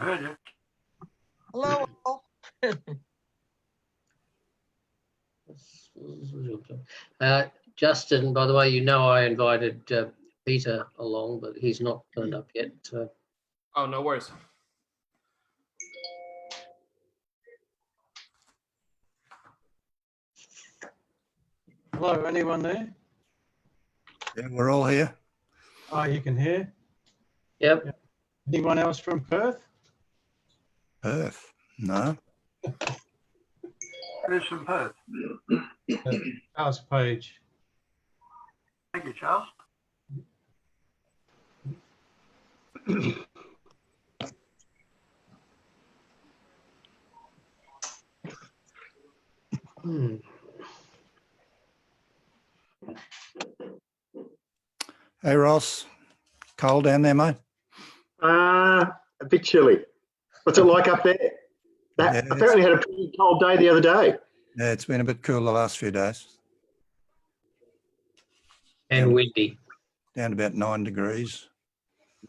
heard you. Hello, all. Justin, by the way, you know I invited Peter along, but he's not turned up yet. So. Oh, no worries. Hello, anyone there? Yeah, we're all here. Oh, you can hear? Yep. Anyone else from Perth? Perth? No. Who's from Perth? Charles Page. Thank you, Charles. Hey, Ross. Cold down there, mate? A bit chilly. What's it like up there? That Yeah, apparently had a pretty cold day the other day. Yeah, it's been a bit cool the last few days. And windy. Down to about 9 degrees.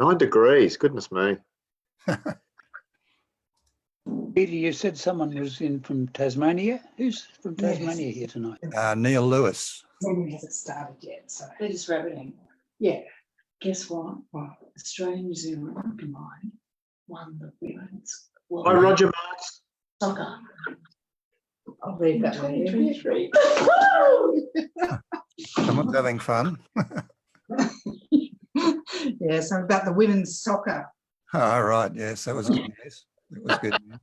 9 degrees, goodness me. Peter, you said someone was in from Tasmania. Who's from Tasmania here tonight? Neil Lewis. Swimming hasn't started yet, so they're just rabbiting. Yeah. Guess what? Well, Australia and New Zealand combined won the women's World Hi, Roger Marks. Soccer. I'll leave that one. 2023. Someone's having fun. Yeah, so about the women's soccer. Oh, right. Yes, that was good news. That was good news.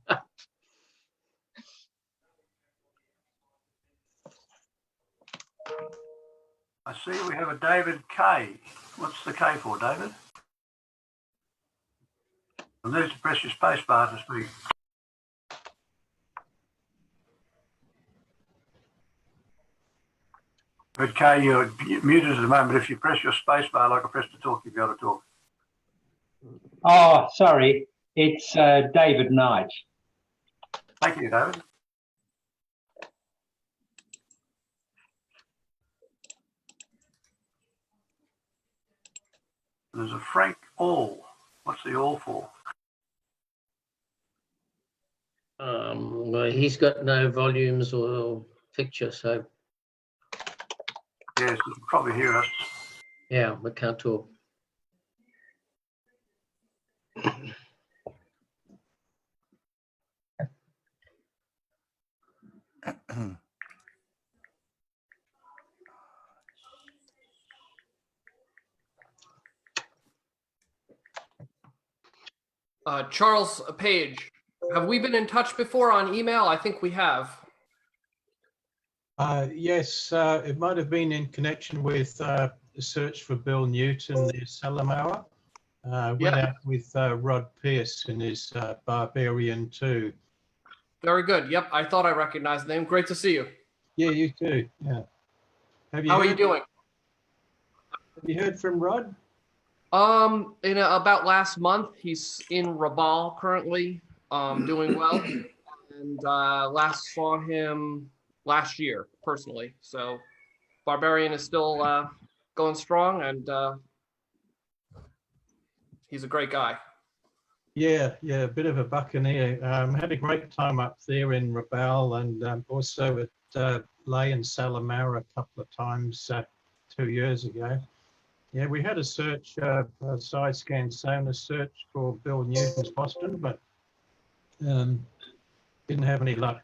I see we have a David K. What's the K for, David? I need to press your space bar to speak. But K, you're muted at the moment. If you press your space bar like I pressed to talk, you'll be able to talk. Oh, sorry. It's David Knight. Thank you, David. There's a Frank All. What's the All for? Well, he's got no volumes or picture, so Yes, you can probably hear us. yeah, we can't talk. Charles Page, have we been in touch before on email? I think we have. Yes, it might have been in connection with the search for Bill Newton, the Salamaua. Went out with Rod Pierce in his Barbarian 2. Very good. Yep, I thought I recognized the name. Great to see you. Yeah, you too. Yeah. How are you doing? Have you heard from Rod? In about last month, he's in Rabaul currently, doing well, and last saw him last year personally. So Barbarian is still going strong, and he's a great guy. Yeah, a bit of a buccaneer. Had a great time up there in Rabaul and also at Lay and Salamaua a couple of times 2 years ago. Yeah, we had a search, a side scan sonar search for Bill Newton's Boston, but didn't have any luck.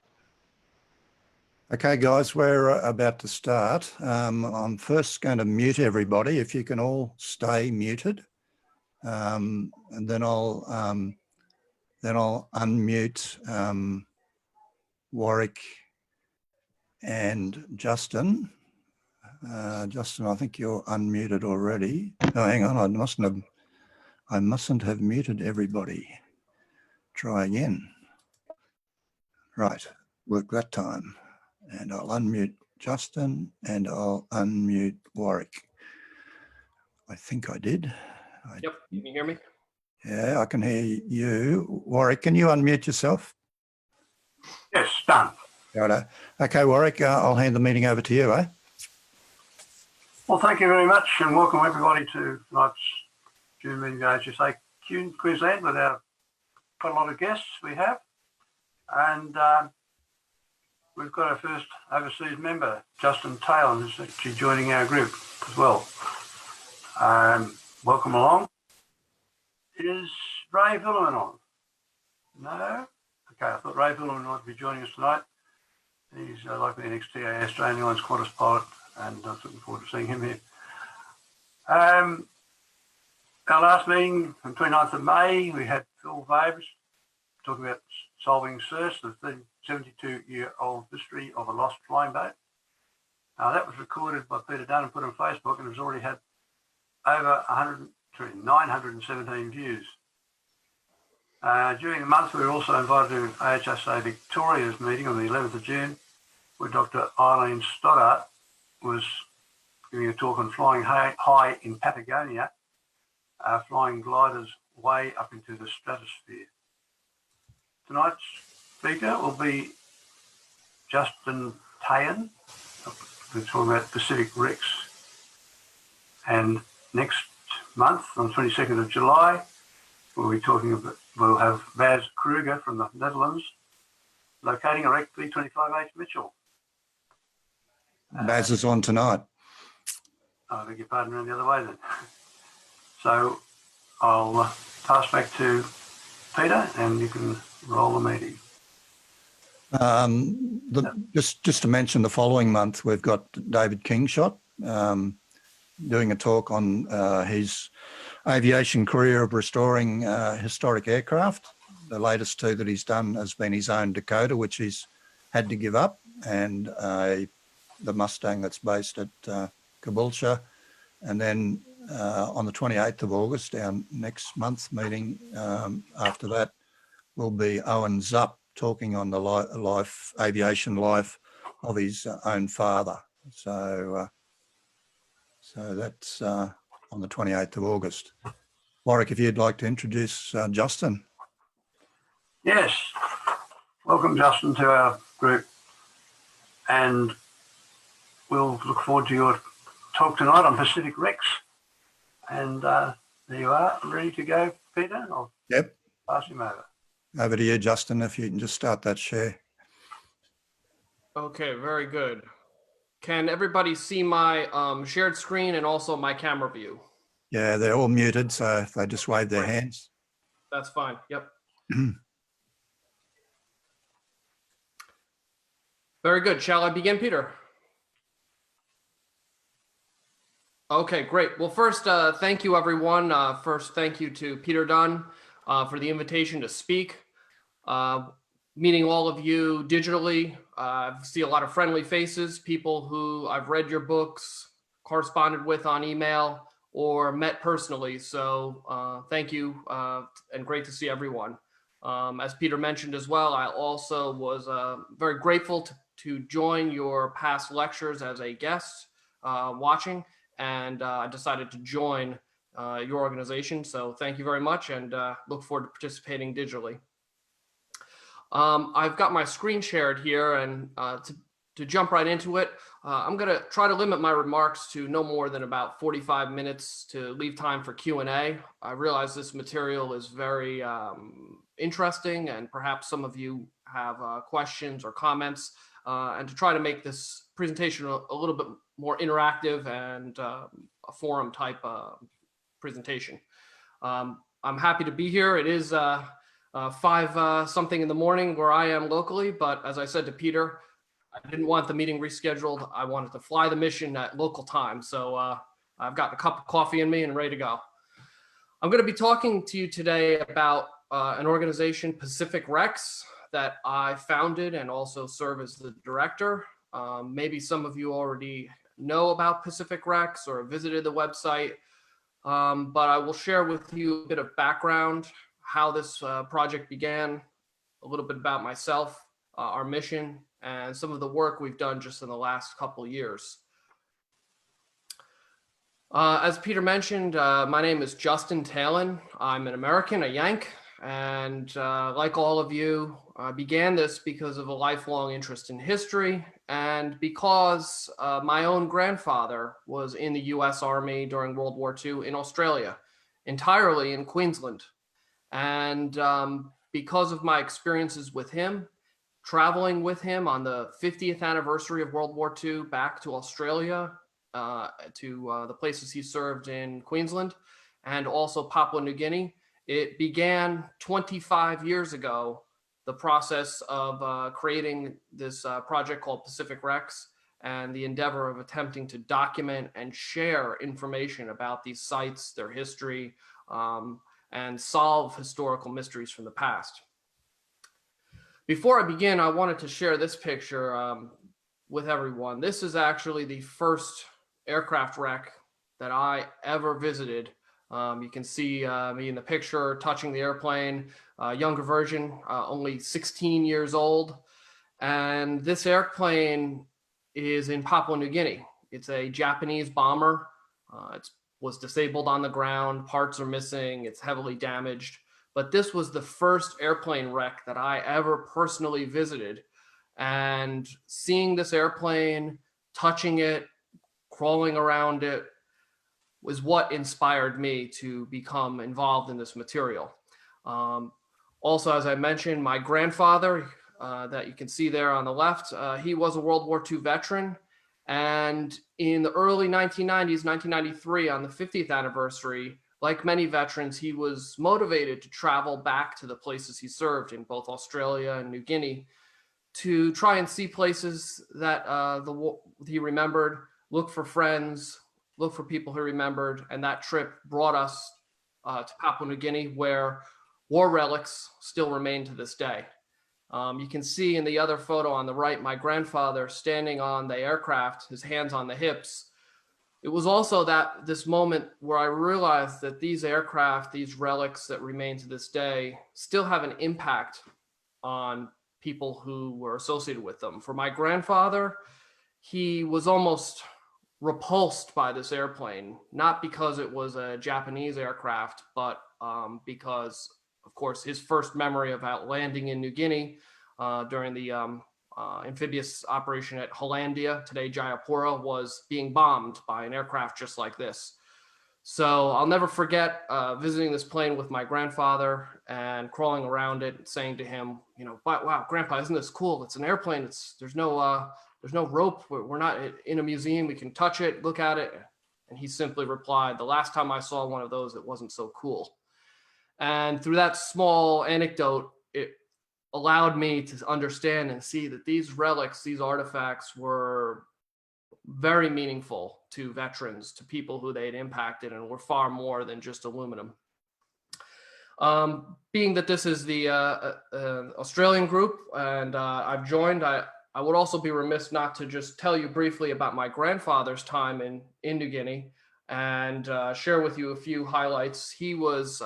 Okay, guys, we're about to start. I'm first going to mute everybody, if you can all stay muted. And then I'll unmute Warwick and Justin. Justin, I think you're unmuted already. Oh, hang on, I mustn't have muted everybody. Try again. Right, work that time. And I'll unmute Justin and I'll unmute Warwick. I think I did. Yep, can you hear me? Yeah, I can hear you. Warwick, can you unmute yourself? Yes, done. Righto. Okay, Warwick, I'll hand the meeting over to you, eh? Well, thank you very much and welcome everybody to tonight's June meeting of AHSA Queensland with our quite a lot of guests we have, and we've got our first overseas member, Justin Taylan, who's actually joining our group as well. Welcome along. Is Ray Villerman on? No? Okay, I thought Ray Villerman might be joining us tonight. He's likely the next TAA Australian Airlines Qantas pilot, and I'm looking forward to seeing him here. Our last meeting on 29th of May, we had Phil Vabes talking about solving search, the 72-year-old history of a lost flying boat. That was recorded by Peter Dunn and put on Facebook, and has already had over 917 views. During the month, we were also invited to AHSA Victoria's meeting on the 11th of June, where Dr. Eileen Stoddart was giving a talk on flying high in Patagonia, flying gliders way up into the stratosphere. Tonight's speaker will be Justin Taylan. We're talking about Pacific Rex. And next month, on the 22nd of July, we'll have Baz Kruger from the Netherlands locating a Wreck B-25H Mitchell. Baz is on tonight. I beg your pardon, around the other way then. So I'll pass back to Peter and you can roll the meeting. Just to mention, the following month we've got David Kingshot doing a talk on his aviation career of restoring historic aircraft. The latest two that he's done has been his own Dakota, which he's had to give up, and the Mustang that's based at Caboolture. And then on the 28th of August, our next month meeting after that will be Owen Zupp talking on the aviation life of his own father. So that's on the 28th of August. Warwick, if you'd like to introduce Justin. Yes, welcome Justin to our group, and we'll look forward to your talk tonight on Pacific Rex. And there you are, ready to go, Peter? I'll pass him over. Over to you, Justin, if you can just start that share. Okay, very good. Can everybody see my shared screen and also my camera view? Yeah, they're all muted, so if they just wave their hands. That's fine, yep. Very good. Shall I begin, Peter? Okay, great. Well, first, thank you, everyone. First, thank you to Peter Dunn for the invitation to speak. Meeting all of you digitally. I see a lot of friendly faces, people who I've read your books, corresponded with on email, or met personally. So thank you, and great to see everyone. As Peter mentioned as well, I also was very grateful to join your past lectures as a guest watching, and I decided to join your organization. So thank you very much, and look forward to participating digitally. I've got my screen shared here, and to jump right into it, I'm going to try to limit my remarks to no more than about 45 minutes to leave time for Q&A. I realize this material is very interesting, and perhaps some of you have questions or comments, and to try to make this presentation a little bit more interactive and a forum type presentation. I'm happy to be here. It is 5 something in the morning where I am locally, but as I said to Peter, I didn't want the meeting rescheduled. I wanted to fly the mission at local time. So I've got a cup of coffee in me and ready to go. I'm going to be talking to you today about an organization, Pacific Rex, that I founded and also serve as the director. Maybe some of you already know about Pacific Rex or visited the website, but I will share with you a bit of background, how this project began, a little bit about myself, our mission, and some of the work we've done just in the last couple of years. As Peter mentioned, my name is Justin Taylan. I'm an American, a Yank, and like all of you, I began this because of a lifelong interest in history, and because my own grandfather was in the US Army during World War II in Australia, entirely in Queensland. And because of my experiences with him, traveling with him on the 50th anniversary of World War II back to Australia, to the places he served in Queensland and also Papua New Guinea. It began 25 years ago, the process of creating this project called Pacific Rex and the endeavor of attempting to document and share information about these sites, their history, and solve historical mysteries from the past. Before I begin, I wanted to share this picture with everyone. This is actually the first aircraft wreck that I ever visited. You can see me in the picture touching the airplane, younger version, only 16 years old. And this airplane is in Papua New Guinea. It's a Japanese bomber. It was disabled on the ground. Parts are missing. It's heavily damaged. But this was the first airplane wreck that I ever personally visited. And seeing this airplane, touching it, crawling around it, was what inspired me to become involved in this material. Also, as I mentioned, my grandfather, that you can see there on the left, he was a World War II veteran. And in the early 1990s, 1993, on the 50th anniversary, like many veterans, he was motivated to travel back to the places he served in both Australia and New Guinea to try and see places that he remembered, look for friends, look for people he remembered. And that trip brought us to Papua New Guinea, where war relics still remain to this day. You can see in the other photo on the right, my grandfather standing on the aircraft, his hands on the hips. It was also this moment where I realized that these aircraft, these relics that remain to this day, still have an impact on people who were associated with them. For my grandfather, he was almost repulsed by this airplane, not because it was a Japanese aircraft, but because, of course, his first memory about landing in New Guinea during the amphibious operation at Hollandia, today Jayapura, was being bombed by an aircraft just like this. So I'll never forget visiting this plane with my grandfather and crawling around it, saying to him, you know, wow, Grandpa, isn't this cool? It's an airplane. There's no rope. We're not in a museum. We can touch it, look at it. And he simply replied, the last time I saw one of those, it wasn't so cool. And through that small anecdote, it allowed me to understand and see that these relics, these artifacts, were very meaningful to veterans, to people who they'd impacted, and were far more than just aluminum. Being that this is the Australian group and I've joined, I would also be remiss not to just tell you briefly about my grandfather's time in New Guinea and share with you a few highlights. He was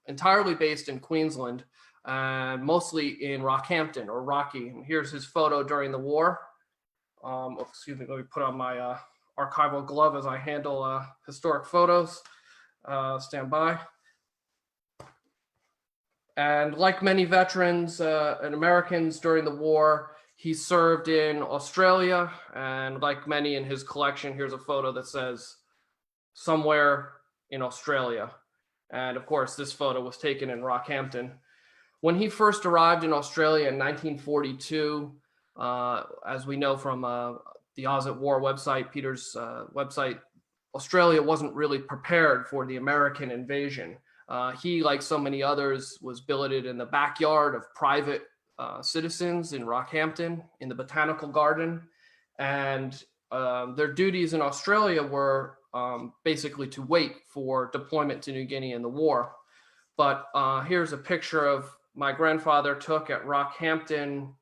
entirely based in Queensland and mostly in Rockhampton, or Rocky. And here's his photo during the war. Excuse me, let me put on my archival glove as I handle historic photos. Stand by. And like many veterans and Americans during the war, he served in Australia. And like many in his collection, here's a photo that says somewhere in Australia. And of course, this photo was taken in Rockhampton. When he first arrived in Australia in 1942, as we know from the Oz at War website, Peter's website, Australia wasn't really prepared for the American invasion. He, like so many others, was billeted in the backyard of private citizens in Rockhampton, in the Botanical Garden. And their duties in Australia were basically to wait for deployment to New Guinea in the war. But here's a picture of my grandfather took at Rockhampton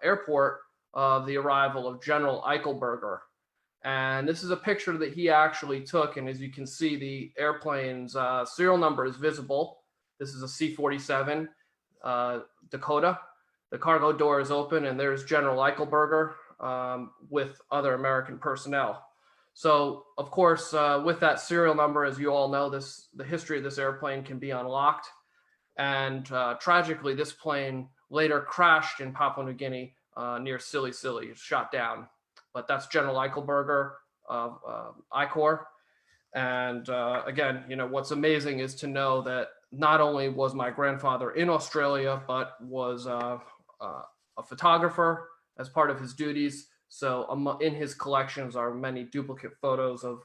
Airport of the arrival of General Eichelberger. And this is a picture that he actually took. And as you can see, the airplane's serial number is visible. This is a C-47 Dakota. The cargo door is open and there's General Eichelberger with other American personnel. So, of course, with that serial number, as you all know, the history of this airplane can be unlocked. And tragically, this plane later crashed in Papua New Guinea near Silly Silly, shot down. But that's General Eichelberger of I Corps. And again, you know, what's amazing is to know that not only was my grandfather in Australia, but was a photographer as part of his duties. So in his collections are many duplicate photos of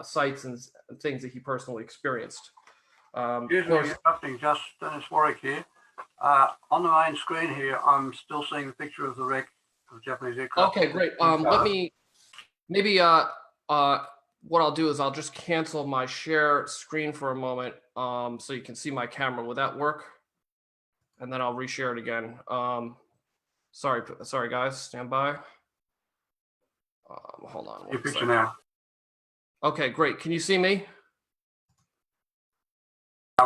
sites and things that he personally experienced. Excuse me, interrupting, just Dennis Warwick here. On the main screen here, I'm still seeing the picture of the wreck of the Japanese aircraft. Okay, great. Let me maybe what I'll do is I'll just cancel my share screen for a moment, so you can see my camera. Would that work? And then I'll reshare it again. Sorry guys, stand by. Hold on. Your one picture second. now. Okay, great. Can you see me?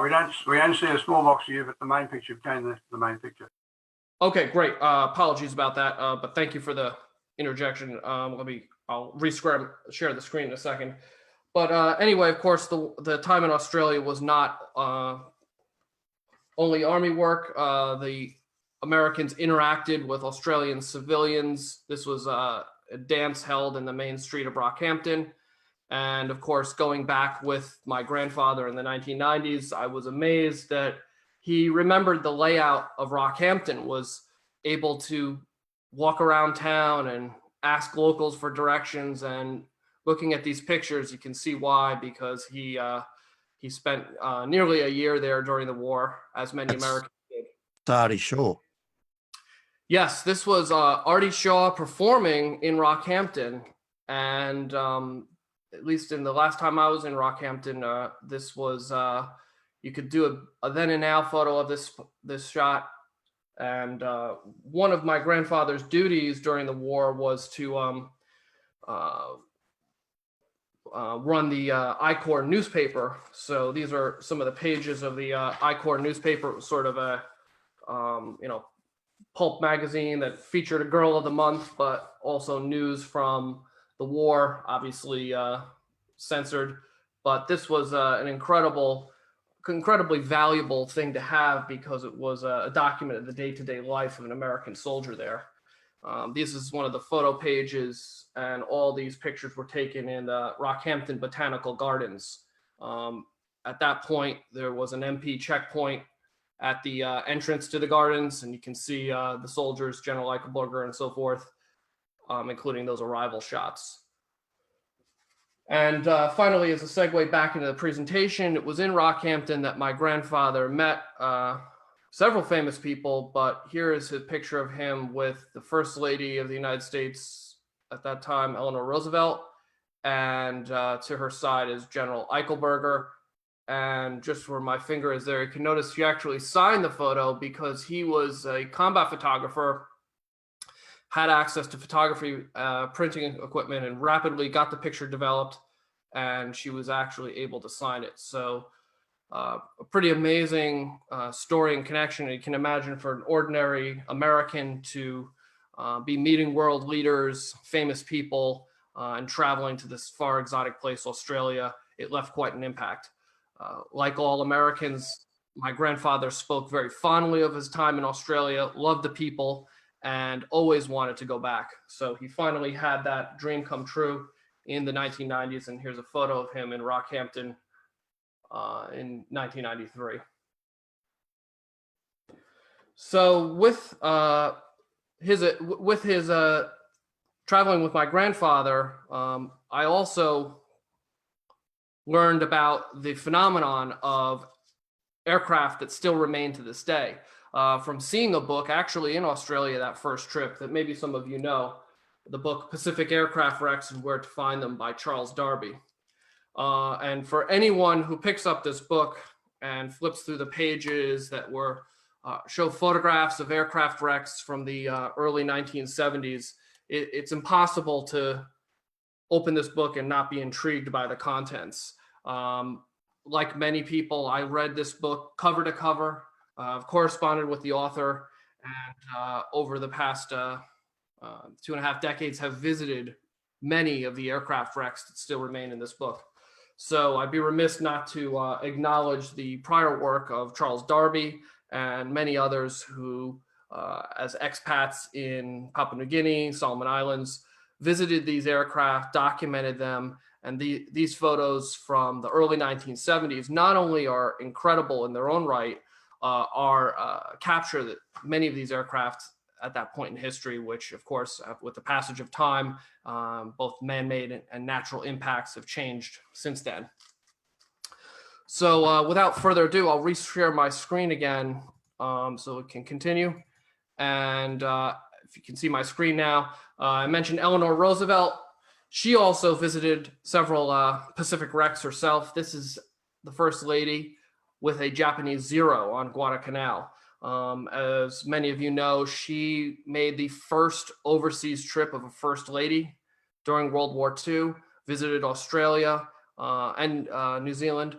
We don't see a small box of you, but the main picture became the main picture. Okay, great. Apologies about that, but thank you for the interjection. I'll share the screen in a second. But anyway, of course, the time in Australia was not only Army work. The Americans interacted with Australian civilians. This was a dance held in the main street of Rockhampton. And of course, going back with my grandfather in the 1990s, I was amazed that he remembered the layout of Rockhampton, was able to walk around town and ask locals for directions. And looking at these pictures, you can see why, because he spent nearly a year there during the war, as many Americans did. Artie Shaw. Yes, this was Artie Shaw performing in Rockhampton. And at least in the last time I was in Rockhampton, this was, you could do a then and now photo of this shot. And one of my grandfather's duties during the war was to run the I-Corps newspaper. So these are some of the pages of the I-Corps newspaper. It was sort of a, pulp magazine that featured a girl of the month, but also news from the war, obviously censored. But this was an incredibly valuable thing to have, because it was a document of the day-to-day life of an American soldier there. This is one of the photo pages, and all these pictures were taken in the Rockhampton Botanical Gardens. At that point, there was an MP checkpoint at the entrance to the gardens, and you can see the soldiers, General Eichelberger and so forth, including those arrival shots. And finally, as a segue back into the presentation, it was in Rockhampton that my grandfather met several famous people, but here is a picture of him with the First Lady of the United States at that time, Eleanor Roosevelt, and to her side is General Eichelberger. And just where my finger is there, you can notice he actually signed the photo because he was a combat photographer, had access to photography printing equipment, and rapidly got the picture developed, and she was actually able to sign it. So a pretty amazing story and connection. You can imagine for an ordinary American to be meeting world leaders, famous people, and traveling to this far exotic place, Australia. It left quite an impact. Like all Americans, my grandfather spoke very fondly of his time in Australia, loved the people, and always wanted to go back. So he finally had that dream come true in the 1990s. And here's a photo of him in Rockhampton in 1993. So with his traveling with my grandfather, I also learned about the phenomenon of aircraft that still remain to this day. From seeing a book actually in Australia that first trip that maybe some of you know, the book Pacific Aircraft Wrecks and Where to Find Them by Charles Darby. And for anyone who picks up this book and flips through the pages that were show photographs of aircraft wrecks from the early 1970s, it's impossible to open this book and not be intrigued by the contents. Like many people, I read this book cover to cover. I've corresponded with the author, and over the past 2.5 decades have visited many of the aircraft wrecks that still remain in this book. So I'd be remiss not to acknowledge the prior work of Charles Darby and many others who, as expats in Papua New Guinea, Solomon Islands, visited these aircraft, documented them, And these photos from the early 1970s not only are incredible in their own right, capture that many of these aircraft at that point in history, which of course, with the passage of time, both man-made and natural impacts have changed since then. So without further ado, I'll reshare my screen again so it can continue. And if you can see my screen now, I mentioned Eleanor Roosevelt. She also visited several Pacific wrecks herself. This is the First Lady with a Japanese Zero on Guadalcanal. As many of you know, she made the first overseas trip of a First Lady during World War II, visited Australia and New Zealand,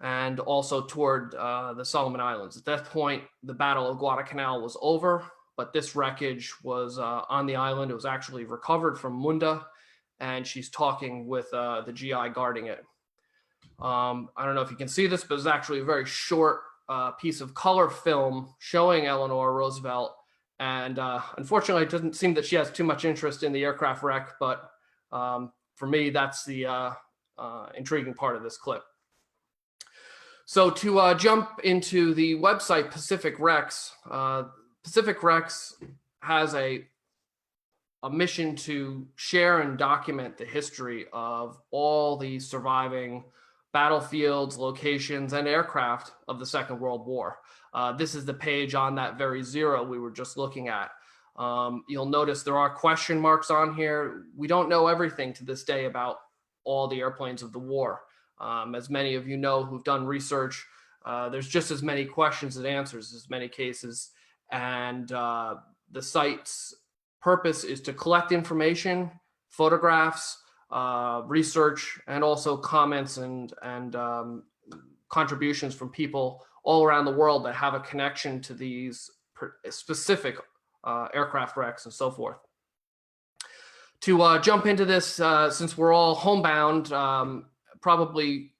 and also toured the Solomon Islands. At that point, the Battle of Guadalcanal was over, but this wreckage was on the island. It was actually recovered from Munda, and she's talking with the GI guarding it. I don't know if you can see this, but it's actually a very short piece of color film showing Eleanor Roosevelt. And unfortunately, it doesn't seem that she has too much interest in the aircraft wreck, but for me, that's the intriguing part of this clip. So to jump into the website Pacific Wrecks, Pacific Wrecks has a mission to share and document the history of all the surviving battlefields, locations, and aircraft of the Second World War. This is the page on that very Zero we were just looking at. You'll notice there are question marks on here. We don't know everything to this day about all the airplanes of the war. As many of you know who've done research, there's just as many questions as answers in many cases. And the site's purpose is to collect information, photographs, research, and also comments and contributions from people all around the world that have a connection to these specific aircraft wrecks and so forth. To jump into this, since we're all homebound, probably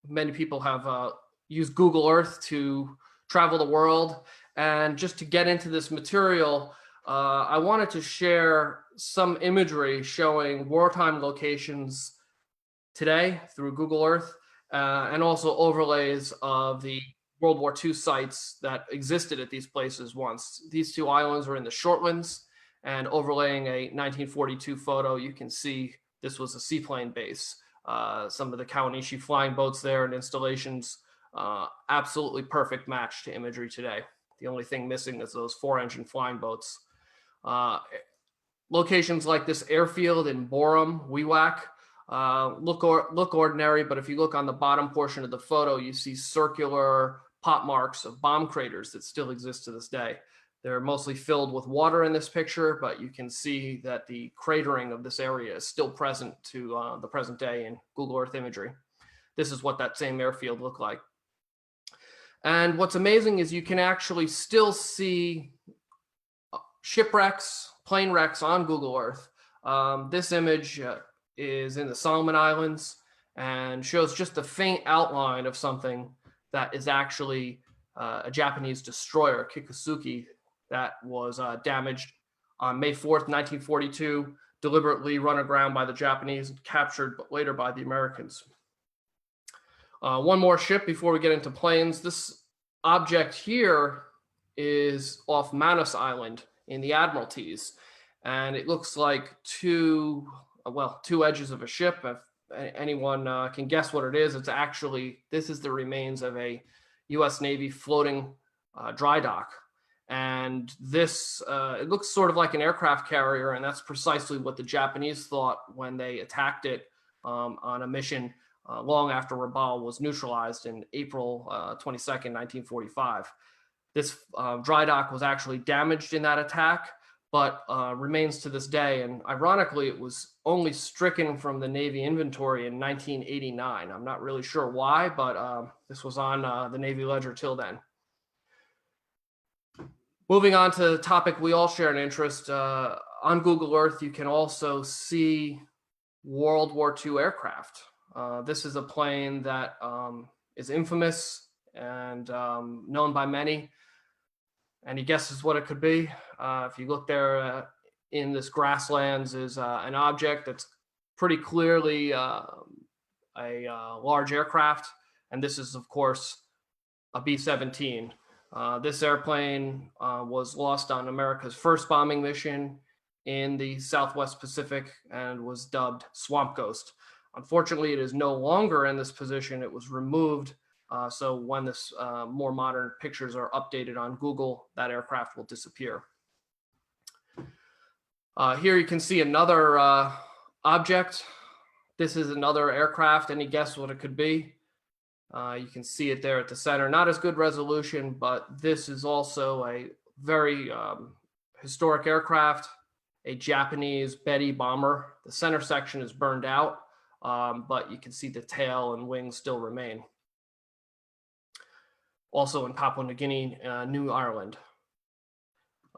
many people have used Google Earth to travel the world. And just to get into this material, I wanted to share some imagery showing wartime locations today through Google Earth, and also overlays of the World War II sites that existed at these places once. These two islands are in the Shortlands, and overlaying a 1942 photo, you can see this was a seaplane base. Some of the Kawanishi flying boats there and installations, absolutely perfect match to imagery today. The only thing missing is those 4-engine flying boats. Locations like this airfield in Borum, Wewak, look ordinary, but if you look on the bottom portion of the photo, you see circular pot marks of bomb craters that still exist to this day. They're mostly filled with water in this picture, but you can see that the cratering of this area is still present to the present day in Google Earth imagery. This is what that same airfield looked like. And what's amazing is you can actually still see shipwrecks, plane wrecks on Google Earth. This image is in the Solomon Islands and shows just a faint outline of something that is actually a Japanese destroyer, Kikusuki, that was damaged on May 4th, 1942, deliberately run aground by the Japanese and captured later by the Americans. One more ship before we get into planes. This object here is off Manus Island in the Admiralties, and it looks like two edges of a ship. If anyone can guess what it is, it's actually, this is the remains of a U.S. Navy floating dry dock. And this, it looks sort of like an aircraft carrier, and that's precisely what the Japanese thought when they attacked it on a mission long after Rabaul was neutralized in April 22nd, 1945. This dry dock was actually damaged in that attack, but remains to this day. And ironically, it was only stricken from the Navy inventory in 1989. I'm not really sure why, but this was on the Navy ledger till then. Moving on to the topic we all share an interest, on Google Earth, you can also see World War II aircraft. This is a plane that is infamous and known by many. Any guesses what it could be? If you look there in this grasslands is an object that's pretty clearly a large aircraft, and this is, of course, a B-17. This airplane was lost on America's first bombing mission in the Southwest Pacific and was dubbed Swamp Ghost. Unfortunately, it is no longer in this position. It was removed. So when this more modern pictures are updated on Google, that aircraft will disappear. Here you can see another object. This is another aircraft. Any guess what it could be? You can see it there at the center. Not as good resolution, but this is also a very historic aircraft, a Japanese Betty bomber. The center section is burned out, but you can see the tail and wings still remain. Also in Papua New Guinea, New Ireland.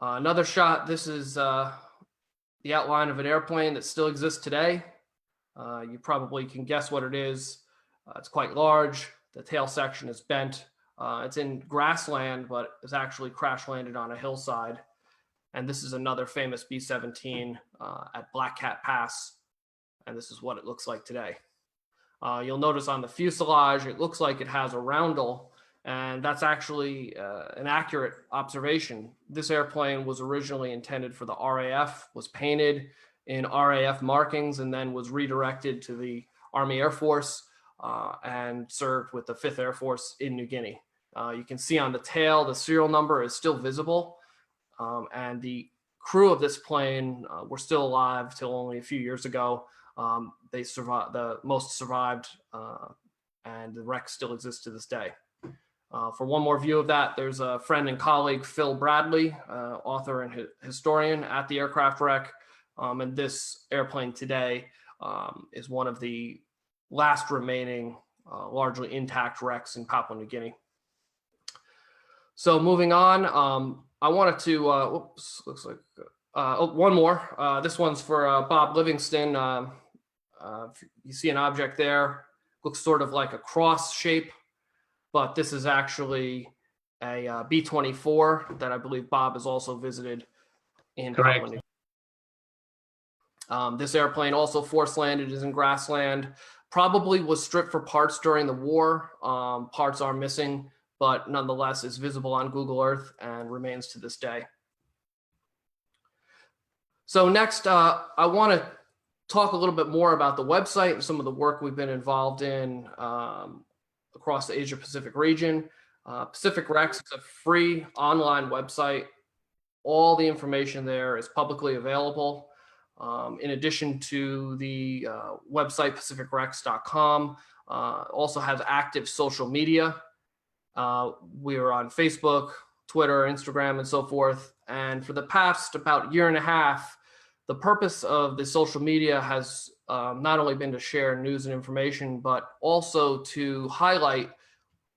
Another shot, this is the outline of an airplane that still exists today. You probably can guess what it is. It's quite large. The tail section is bent. It's in grassland, but it's actually crash landed on a hillside. And this is another famous B-17 at Black Cat Pass. And this is what it looks like today. You'll notice on the fuselage, it looks like it has a roundel, and that's actually an accurate observation. This airplane was originally intended for the RAF, was painted in RAF markings, and then was redirected to the Army Air Force and served with the 5th Air Force in New Guinea. You can see on the tail, the serial number is still visible, and the crew of this plane were still alive till only a few years ago. They survived, the most survived, and the wreck still exists to this day. For one more view of that, there's a friend and colleague, Phil Bradley, author and historian at the aircraft wreck. And this airplane today is one of the last remaining largely intact wrecks in Papua New Guinea. So moving on, I wanted to, oops, looks like, one more. This one's for Bob Livingston. You see an object there, looks sort of like a cross shape, but this is actually a B-24 that I believe Bob has also visited in Papua New Guinea. This airplane also force landed, is in grassland, probably was stripped for parts during the war. Parts are missing, but nonetheless is visible on Google Earth and remains to this day. So next, I want to talk a little bit more about the website and some of the work we've been involved in across the Asia Pacific region. Pacific Rex is a free online website. All the information there is publicly available. In addition to the website pacificrex.com, also has active social media. We are on Facebook, Twitter, Instagram, and so forth. And for the past about year and a half, the purpose of the social media has not only been to share news and information, but also to highlight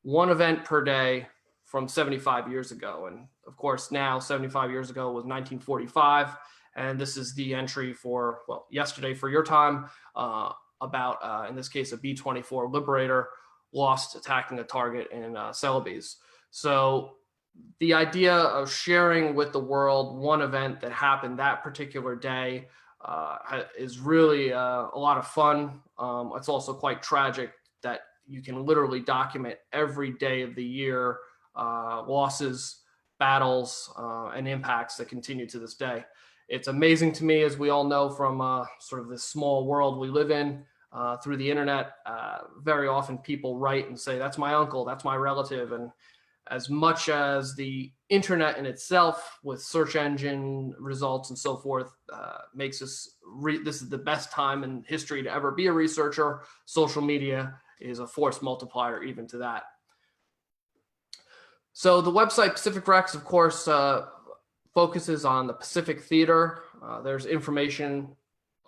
one event per day from 75 years ago. And of course, now 75 years ago was 1945. And this is the entry for, well, yesterday for your time, about, in this case, a B-24 Liberator lost attacking a target in Celebes. So the idea of sharing with the world one event that happened that particular day is really a lot of fun. It's also quite tragic that you can literally document every day of the year losses, battles, and impacts that continue to this day. It's amazing to me, as we all know from sort of this small world we live in through the internet. Very often people write and say, that's my uncle, that's my relative. And as much as the internet in itself with search engine results and so forth makes us, this is the best time in history to ever be a researcher, social media is a force multiplier even to that. So the website Pacific Rex, of course, focuses on the Pacific Theater. There's information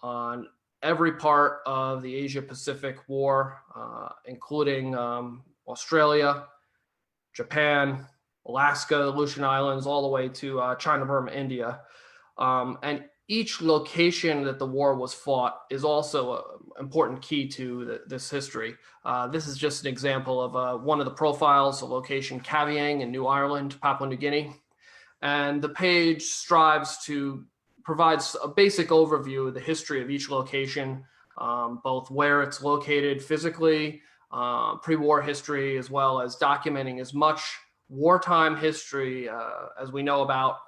on every part of the Asia Pacific War, including Australia, Japan, Alaska, the Aleutian Islands, all the way to China, Burma, India. And each location that the war was fought is also an important key to this history. This is just an example of one of the profiles, a location, Kavieng in New Ireland, Papua New Guinea. And the page strives to provide a basic overview of the history of each location, both where it's located physically, pre-war history, as well as documenting as much wartime history as we know about.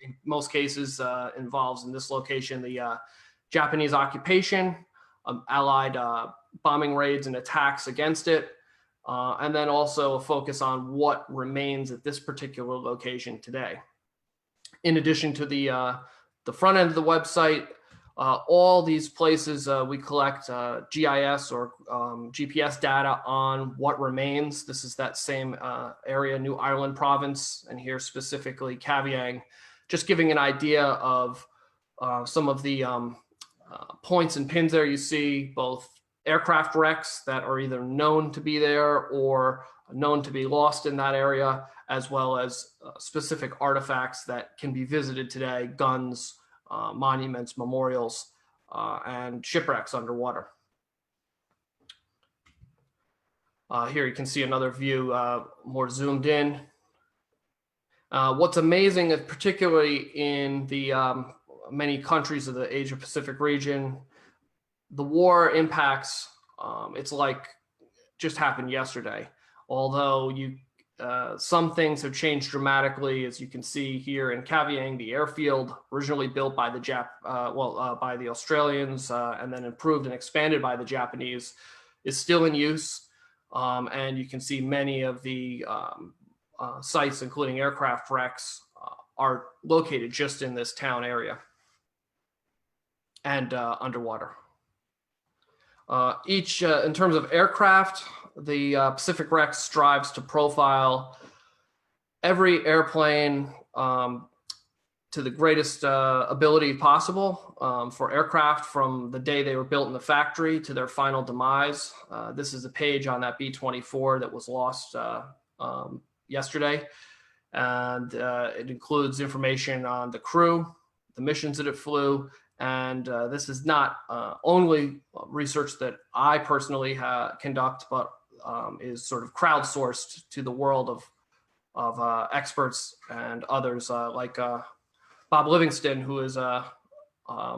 In most cases involves in this location the Japanese occupation, Allied bombing raids and attacks against it, and then also a focus on what remains at this particular location today. In addition to the front end of the website, all these places we collect GIS or GPS data on what remains. This is that same area, New Ireland province, and here specifically Kavieng, just giving an idea of some of the points and pins there. You see both aircraft wrecks that are either known to be there or known to be lost in that area, as well as specific artifacts that can be visited today, guns, monuments, memorials, and shipwrecks underwater. Here you can see another view more zoomed in. What's amazing, particularly in the many countries of the Asia Pacific region, the war impacts, it's like just happened yesterday. Although some things have changed dramatically, as you can see here in Kavieng, the airfield originally built by the by the Australians and then improved and expanded by the Japanese is still in use. And you can see many of the sites, including aircraft wrecks, are located just in this town area and underwater. In terms of aircraft, the Pacific Rec strives to profile every airplane to the greatest ability possible for aircraft from the day they were built in the factory to their final demise. This is a page on that B-24 that was lost yesterday. And it includes information on the crew, the missions that it flew, and this is not only research that I personally conduct, but is sort of crowdsourced to the world of experts and others like Bob Livingston, who is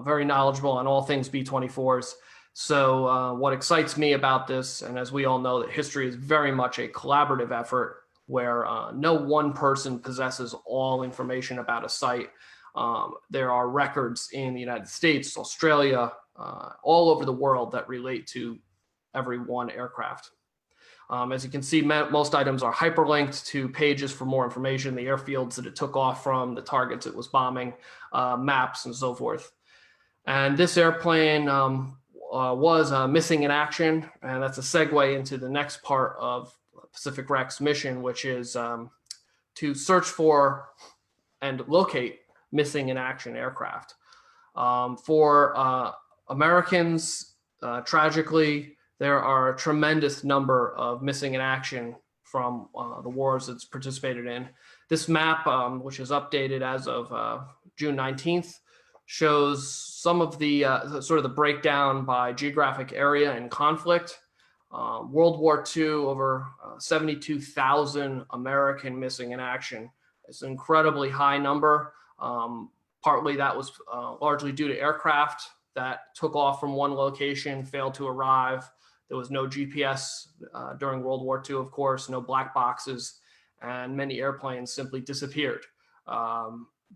very knowledgeable on all things B-24s. So what excites me about this, and as we all know, that history is very much a collaborative effort where no one person possesses all information about a site. There are records in the United States, Australia, all over the world that relate to every one aircraft. As you can see, most items are hyperlinked to pages for more information, the airfields that it took off from, the targets it was bombing, maps, and so forth. And this airplane was missing in action, and that's a segue into the next part of Pacific Rec's mission, which is to search for and locate missing in action aircraft. For Americans, tragically, there are a tremendous number of missing in action from the wars it's participated in. This map, which is updated as of June 19th, shows some of the sort of the breakdown by geographic area and conflict. World War II, over 72,000 American missing in action. It's an incredibly high number. Partly that was largely due to aircraft that took off from one location, failed to arrive. There was no GPS during World War II, of course, no black boxes, and many airplanes simply disappeared.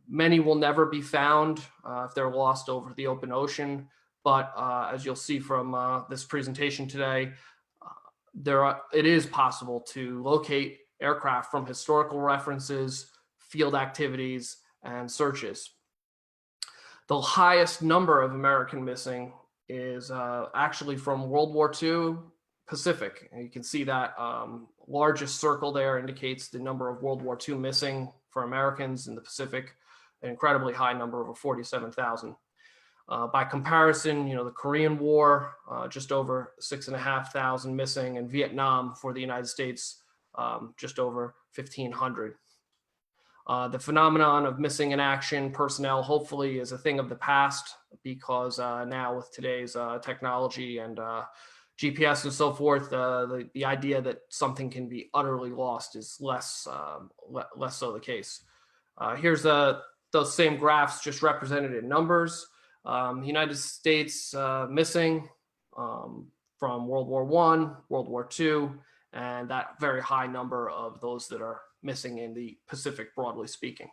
Many will never be found if they're lost over the open ocean. But as you'll see from this presentation today, it is possible to locate aircraft from historical references, field activities, and searches. The highest number of American missing is actually from World War II Pacific. And you can see that largest circle there indicates the number of World War II missing for Americans in the Pacific, an incredibly high number, over 47,000. By comparison, the Korean War, just over 6,500 missing, and Vietnam for the United States, just over 1,500. The phenomenon of missing in action personnel hopefully is a thing of the past, because now with today's technology and GPS and so forth, the idea that something can be utterly lost is less so the case. Here's those same graphs just represented in numbers. United States missing from World War I, World War II, and that very high number of those that are missing in the Pacific, broadly speaking.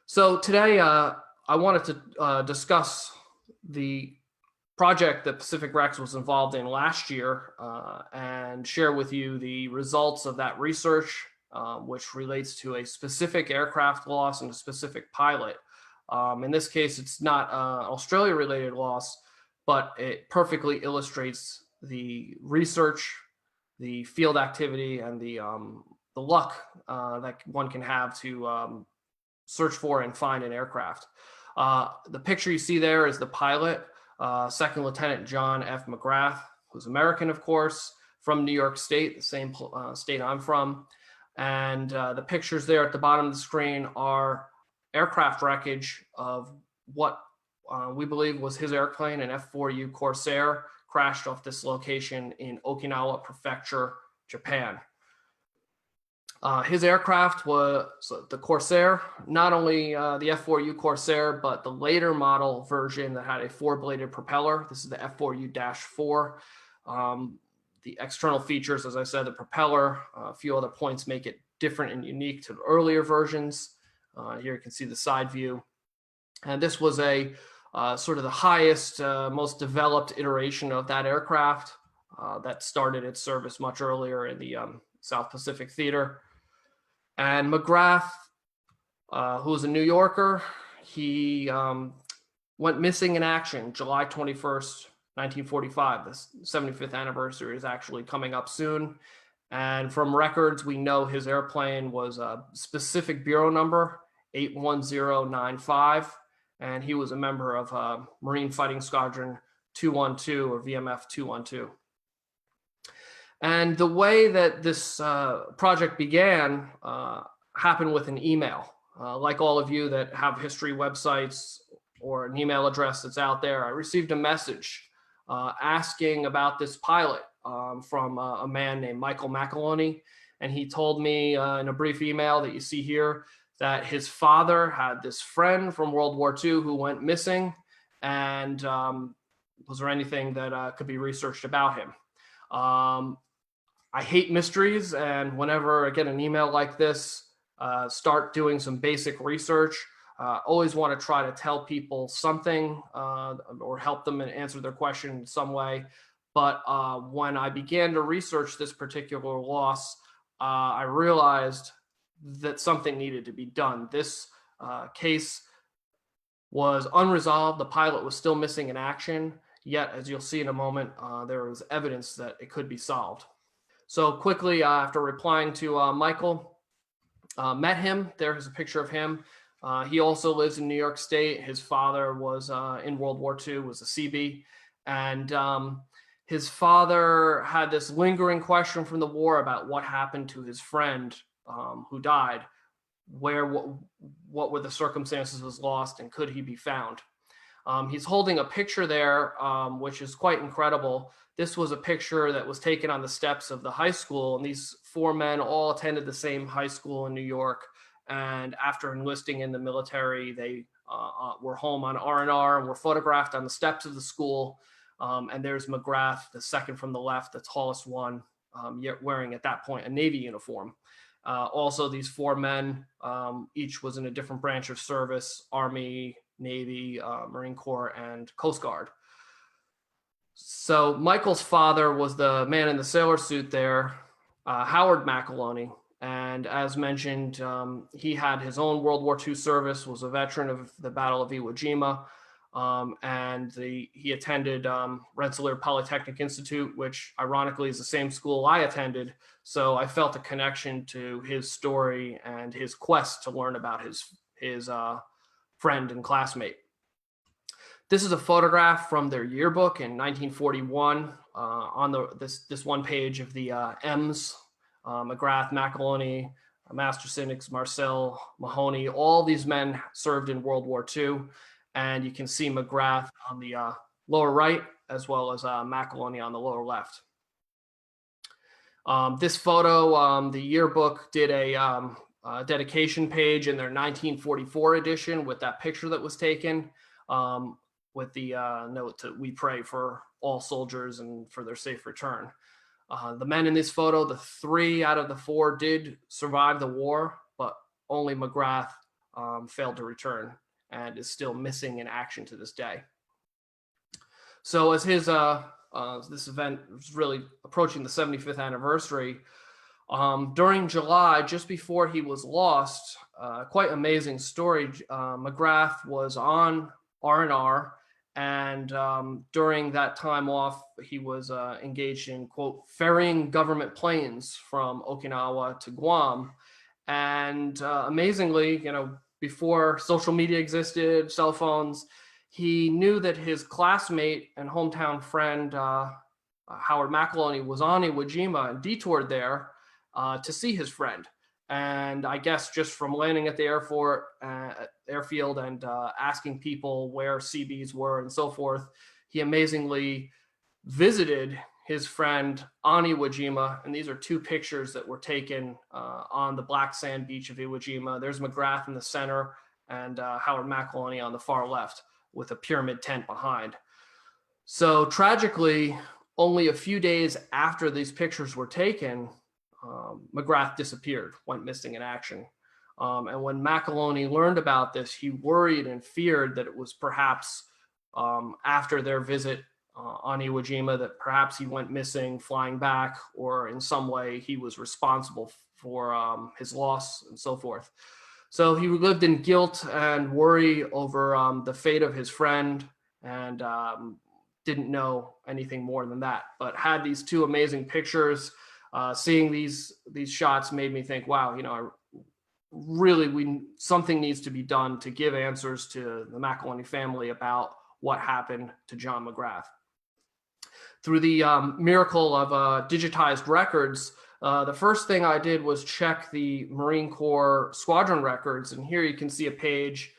So today, I wanted to discuss the project that Pacific Rex was involved in last year and share with you the results of that research, which relates to a specific aircraft loss and a specific pilot. In this case, it's not an Australia-related loss, but it perfectly illustrates the research, the field activity, and the luck that one can have to search for and find an aircraft. The picture you see there is the pilot, Second Lieutenant John F. McGrath, who's American, of course, from New York State, the same state I'm from. And the pictures there at the bottom of the screen are aircraft wreckage of what we believe was his airplane, an F-4U Corsair, crashed off this location in Okinawa Prefecture, Japan. His aircraft was the Corsair, not only the F-4U Corsair, but the later model version that had a four-bladed propeller. This is the F-4U-4. The external features, as I said, the propeller, a few other points make it different and unique to the earlier versions. Here you can see the side view. And this was a sort of the highest, most developed iteration of that aircraft that started its service much earlier in the South Pacific Theater. And McGrath, who was a New Yorker, he went missing in action July 21st, 1945. The 75th anniversary is actually coming up soon. And from records, we know his airplane was a specific bureau number, 81095. And he was a member of Marine Fighting Squadron 212 or VMF 212. And the way that this project began happened with an email. Like all of you that have history websites or an email address that's out there, I received a message asking about this pilot from a man named Michael McAloney. And he told me in a brief email that you see here that his father had this friend from World War II who went missing. And was there anything that could be researched about him? I hate mysteries, and whenever I get an email like this, start doing some basic research. Always want to try to tell people something or help them and answer their question in some way. But when I began to research this particular loss, I realized that something needed to be done. This case was unresolved. The pilot was still missing in action. Yet, as you'll see in a moment, there was evidence that it could be solved. So quickly, after replying to Michael, met him. There's a picture of him. He also lives in New York State. His father was in World War II, was a Seabee. And his father had this lingering question from the war about what happened to his friend who died, what were the circumstances was lost, and could he be found? He's holding a picture there, which is quite incredible. This was a picture that was taken on the steps of the high school, and these four men all attended the same high school in New York. And after enlisting in the military, they were home on R&R and were photographed on the steps of the school. And there's McGrath, the second from the left, the tallest one, yet wearing at that point a Navy uniform. Also, these four men, each was in a different branch of service: Army, Navy, Marine Corps, and Coast Guard. So Michael's father was the man in the sailor suit there, Howard McAloney. And as mentioned, he had his own World War II service, was a veteran of the Battle of Iwo Jima, and he attended Rensselaer Polytechnic Institute, which ironically is the same school I attended. So I felt a connection to his story and his quest to learn about his friend and classmate. This is a photograph from their yearbook in 1941 on this one page of the M's, McGrath, McAloney, Masterson, Marcel, Mahoney. All these men served in World War II, and you can see McGrath on the lower right as well as McAloney on the lower left. This photo, the yearbook did a dedication page in their 1944 edition with that picture that was taken. with the note that we pray for all soldiers and for their safe return. The men in this photo, the 3 out of the 4 did survive the war, but only McGrath failed to return and is still missing in action to this day. So as his this event was really approaching the 75th anniversary, during July, just before he was lost, quite amazing story. McGrath was on R&R, and during that time off, he was engaged in, quote, ferrying government planes from Okinawa to Guam. And amazingly, before social media existed, cell phones, he knew that his classmate and hometown friend, Howard McEloney, was on Iwo Jima and detoured there to see his friend. And I guess just from landing at the airfield and asking people where CBs were and so forth, he amazingly visited his friend on Iwo Jima. And these are 2 pictures that were taken on the black sand beach of Iwo Jima. There's McGrath in the center and Howard McEloney on the far left with a pyramid tent behind. So tragically, only a few days after these pictures were taken, McGrath disappeared, went missing in action. And when McEloney learned about this, he worried and feared that it was perhaps after their visit on Iwo Jima that perhaps he went missing flying back, or in some way he was responsible for his loss and so forth. So he lived in guilt and worry over the fate of his friend, and didn't know anything more than that, but had these 2 amazing pictures. Seeing these shots made me think, wow, something needs to be done to give answers to the McEloney family about what happened to John McGrath. Through the miracle of digitized records, the first thing I did was check the Marine Corps squadron records, and here you can see a page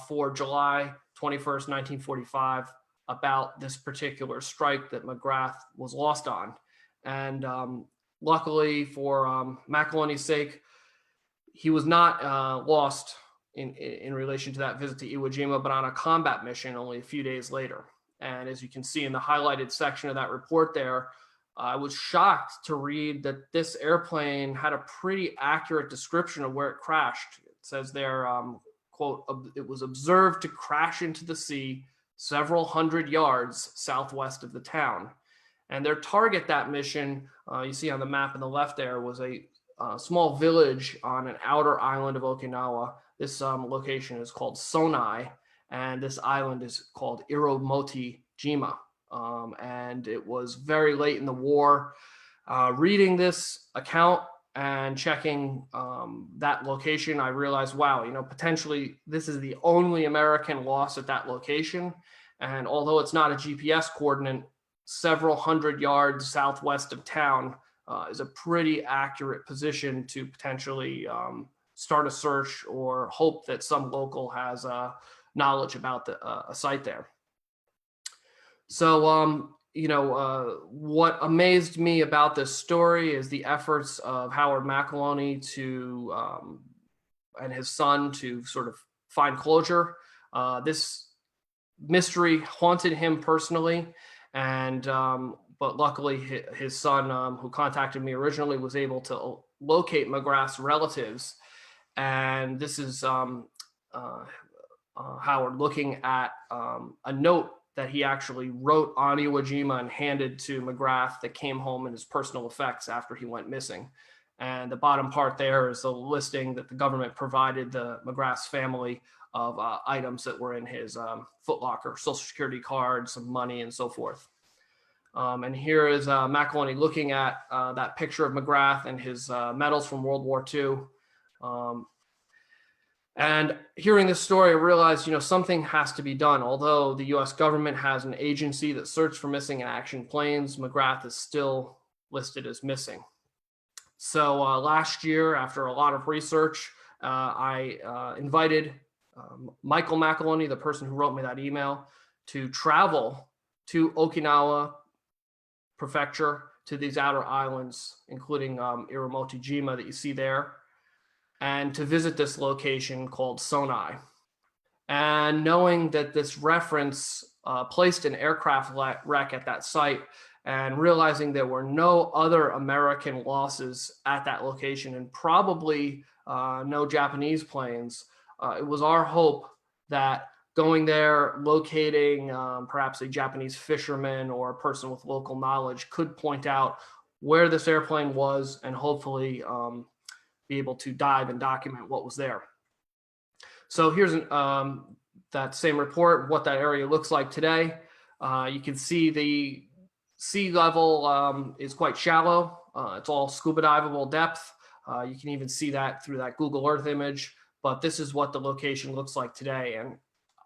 for July 21st, 1945, about this particular strike that McGrath was lost on. And luckily for McEloney's sake, he was not lost in relation to that visit to Iwo Jima, but on a combat mission only a few days later. And as you can see in the highlighted section of that report there, I was shocked to read that this airplane had a pretty accurate description of where it crashed. It says there, quote, it was observed to crash into the sea several hundred yards southwest of the town. And their target that mission, you see on the map on the left there, was a small village on an outer island of Okinawa. This location is called Sonai, and this island is called Iromoti Jima. And it was very late in the war. Reading this account and checking that location, I realized, wow, potentially this is the only American loss at that location. And although it's not a GPS coordinate, several hundred yards southwest of town is a pretty accurate position to potentially start a search or hope that some local has knowledge about a site there. So, what amazed me about this story is the efforts of Howard McEloney and his son to sort of find closure. This mystery haunted him personally, and but luckily his son, who contacted me originally, was able to locate McGrath's relatives. And this is Howard looking at a note that he actually wrote on Iwo Jima and handed to McGrath that came home in his personal effects after he went missing. And the bottom part there is a listing that the government provided the McGrath's family of items that were in his footlocker, Social Security card, some money, and so forth. And here is McEloney looking at that picture of McGrath and his medals from World War II. And hearing this story, I realized, something has to be done. Although the U.S. government has an agency that searches for missing in action planes, McGrath is still listed as missing. So last year, after a lot of research, I invited Michael McEloney, the person who wrote me that email, to travel to Okinawa Prefecture, to these outer islands, including Iromoti Jima that you see there, and to visit this location called Sonai. And knowing that this reference placed an aircraft wreck at that site, and realizing there were no other American losses at that location, and probably no Japanese planes, it was our hope that going there, locating perhaps a Japanese fisherman or a person with local knowledge could point out where this airplane was, and hopefully be able to dive and document what was there. So here's that same report, what that area looks like today. You can see the sea level is quite shallow. It's all scuba diveable depth. You can even see that through that Google Earth image, but this is what the location looks like today. And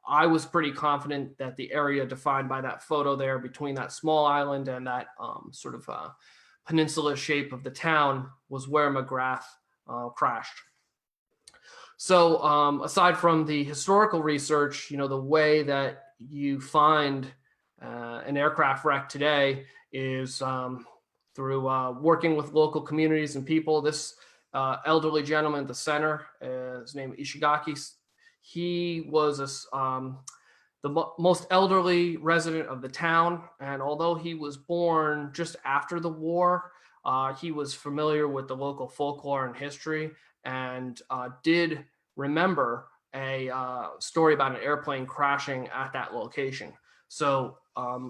I was pretty confident that the area defined by that photo there between that small island and that sort of peninsula shape of the town was where McGrath crashed. So aside from the historical research, the way that you find an aircraft wreck today is through working with local communities and people. This elderly gentleman at the center, his name is Ishigaki. He was the most elderly resident of the town, and although he was born just after the war, he was familiar with the local folklore and history, and did remember a story about an airplane crashing at that location. So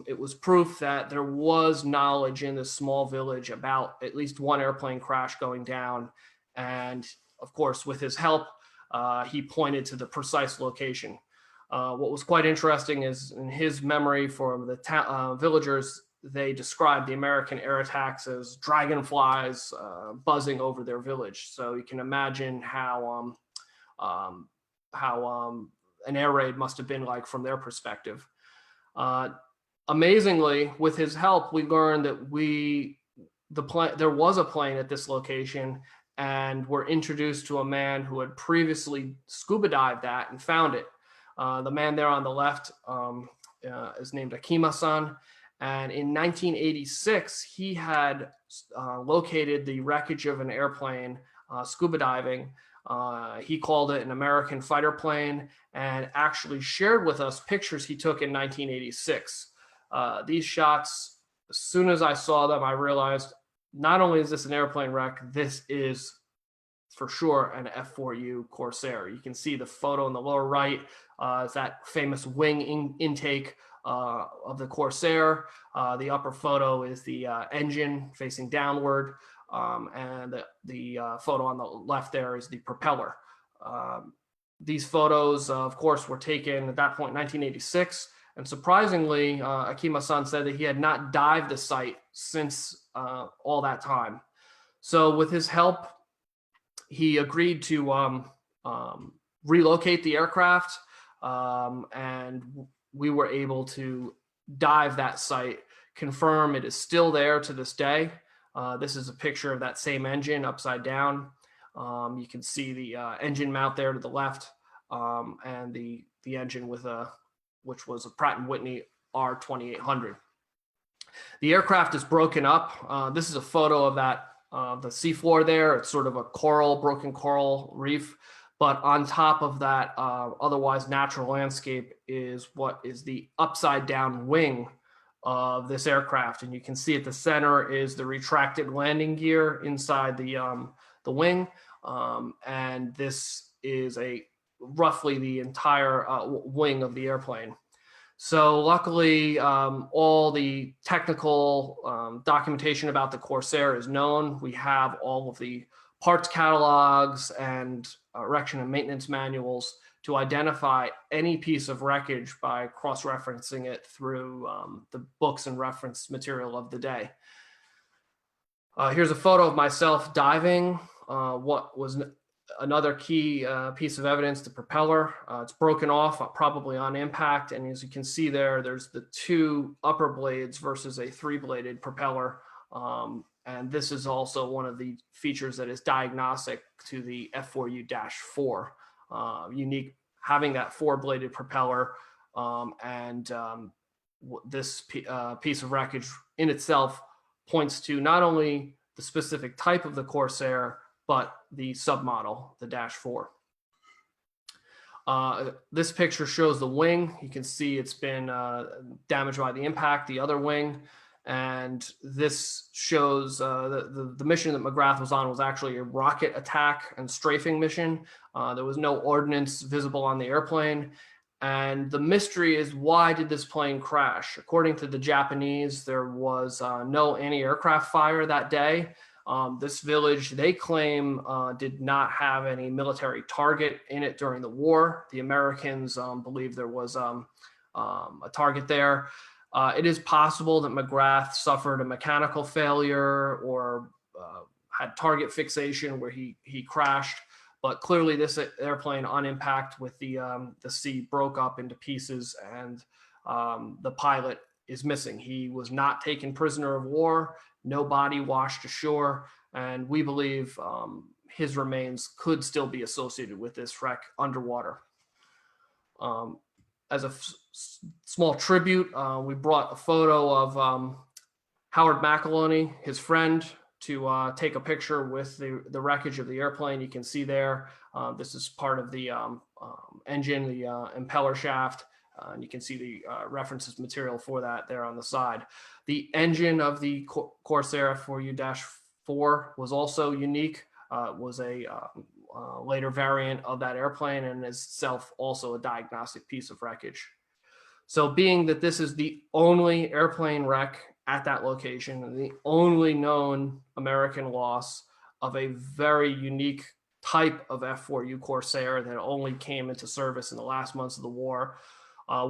it was proof that there was knowledge in this small village about at least one airplane crash going down. And of course, with his help, he pointed to the precise location. What was quite interesting is in his memory for the villagers, they described the American air attacks as dragonflies buzzing over their village. So you can imagine how an air raid must have been like from their perspective. Amazingly, with his help, we learned that there was a plane at this location, and were introduced to a man who had previously scuba dived that and found it. The man there on the left is named Akima-san. And in 1986, he had located the wreckage of an airplane scuba diving. He called it an American fighter plane, and actually shared with us pictures he took in 1986. These shots, as soon as I saw them, I realized not only is this an airplane wreck, this is for sure an F4U Corsair. You can see the photo in the lower right is that famous wing intake of the Corsair. The upper photo is the engine facing downward, and the photo on the left there is the propeller. These photos, of course, were taken at that point in 1986. And surprisingly, Akima-san said that he had not dived the site since all that time. So with his help, he agreed to relocate the aircraft, and we were able to dive that site, confirm it is still there to this day. This is a picture of that same engine upside down. You can see the engine mount there to the left, and the engine which was a Pratt & Whitney R2800. The aircraft is broken up. This is a photo of that the seafloor there. It's sort of a broken coral reef. But on top of that otherwise natural landscape is what is the upside down wing of this aircraft. And you can see at the center is the retracted landing gear inside the wing. And this is roughly the entire wing of the airplane. So luckily, all the technical documentation about the Corsair is known. We have all of the parts catalogs and erection and maintenance manuals to identify any piece of wreckage by cross-referencing it through the books and reference material of the day. Here's a photo of myself diving what was another key piece of evidence, the propeller. It's broken off probably on impact, and as you can see there's the two upper blades versus a three-bladed propeller. And this is also one of the features that is diagnostic to the F4U-4, unique, having that four-bladed propeller. This piece of wreckage in itself points to not only the specific type of the Corsair, but the submodel, the -4. This picture shows the wing. You can see it's been damaged by the impact, the other wing. And this shows the mission that McGrath was on was actually a rocket attack and strafing mission. There was no ordnance visible on the airplane. And the mystery is, why did this plane crash? According to the Japanese, there was no anti-aircraft fire that day. This village, they claim, did not have any military target in it during the war. The Americans believe there was a target there. It is possible that McGrath suffered a mechanical failure or had target fixation where he crashed. But clearly, this airplane, on impact with the sea, broke up into pieces, and the pilot is missing. He was not taken prisoner of war. No body washed ashore, and we believe his remains could still be associated with this wreck underwater. As a small tribute, we brought a photo of Howard McAloney, his friend, to take a picture with the wreckage of the airplane. You can see there, this is part of the engine, the impeller shaft. And you can see the references material for that there on the side. The engine of the Corsair 4U-4 was also unique. It was a later variant of that airplane and is itself also a diagnostic piece of wreckage. So being that this is the only airplane wreck at that location and the only known American loss of a very unique type of F-4U Corsair that only came into service in the last months of the war,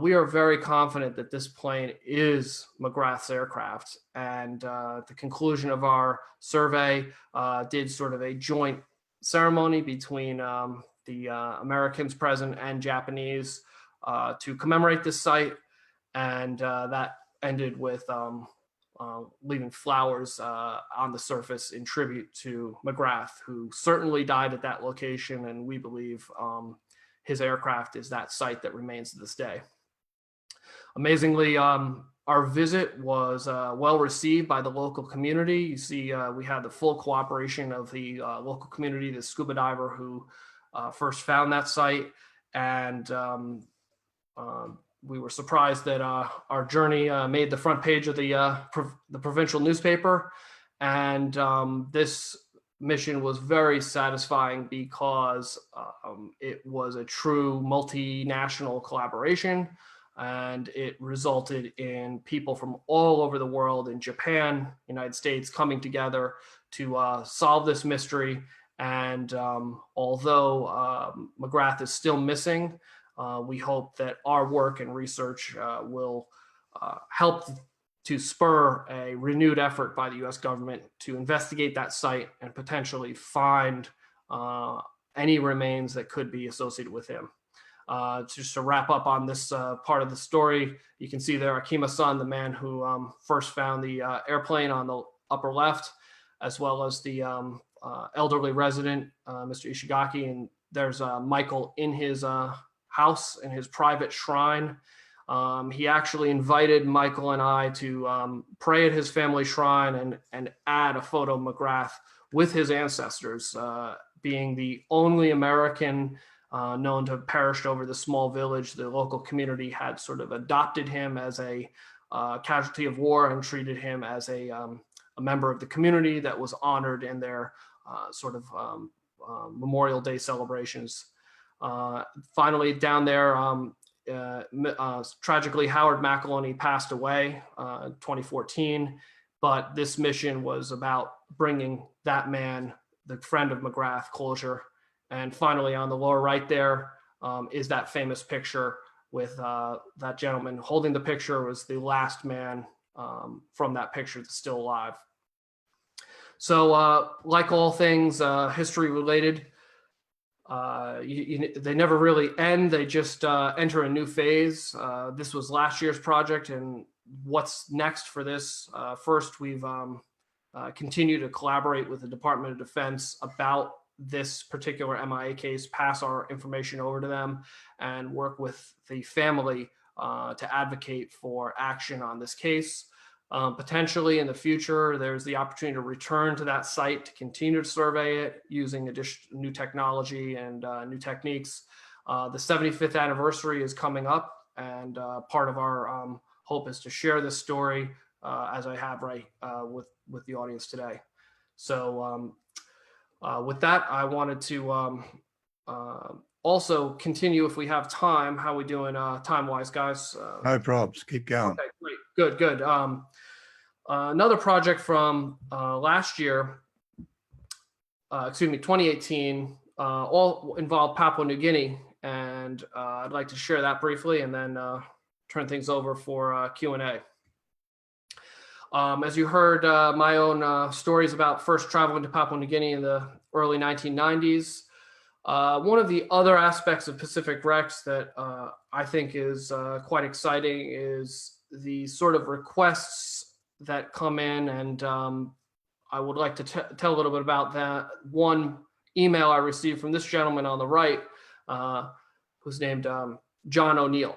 we are very confident that this plane is McGrath's aircraft. And the conclusion of our survey did sort of a joint ceremony between the Americans present and Japanese to commemorate this site. And that ended with leaving flowers on the surface in tribute to McGrath, who certainly died at that location. And we believe his aircraft is that site that remains to this day. Amazingly, our visit was well received by the local community. You see, we had the full cooperation of the local community, the scuba diver who first found that site. And we were surprised that our journey made the front page of the provincial newspaper. And this mission was very satisfying because it was a true multinational collaboration, and it resulted in people from all over the world, in Japan, United States, coming together to solve this mystery. And although McGrath is still missing, we hope that our work and research will help to spur a renewed effort by the U.S. government to investigate that site and potentially find any remains that could be associated with him. Just to wrap up on this part of the story, you can see there Akima-san, the man who first found the airplane on the upper left, as well as the elderly resident, Mr. Ishigaki. And there's Michael in his house, in his private shrine. He actually invited Michael and I to pray at his family shrine and add a photo of McGrath with his ancestors, being the only American known to have perished over the small village. The local community had sort of adopted him as a casualty of war and treated him as a member of the community that was honored in their sort of Memorial Day celebrations. Finally, down there, tragically, Howard McAloney passed away in 2014, but this mission was about bringing that man, the friend of McGrath, closure. And finally, on the lower right there is that famous picture with that gentleman holding the picture, was the last man from that picture that's still alive. So like all things history related, they never really end. They just enter a new phase. This was last year's project, and what's next for this? First, we've continued to collaborate with the Department of Defense about this particular MIA case, pass our information over to them, and work with the family to advocate for action on this case. Potentially in the future, there's the opportunity to return to that site to continue to survey it using new technology and new techniques. The 75th anniversary is coming up, and part of our hope is to share this story as I have with the audience today. So with that, I wanted to also continue, if we have time. How we doing time-wise, guys? No probs. Keep going. Okay, great. Good. Another project from last year, 2018, all involved Papua New Guinea, and I'd like to share that briefly and then turn things over for Q&A. As you heard, my own stories about first traveling to Papua New Guinea in the early 1990s. One of the other aspects of Pacific Rex that I think is quite exciting is the sort of requests that come in, and I would like to tell a little bit about that. One email I received from this gentleman on the right, who's named John O'Neill.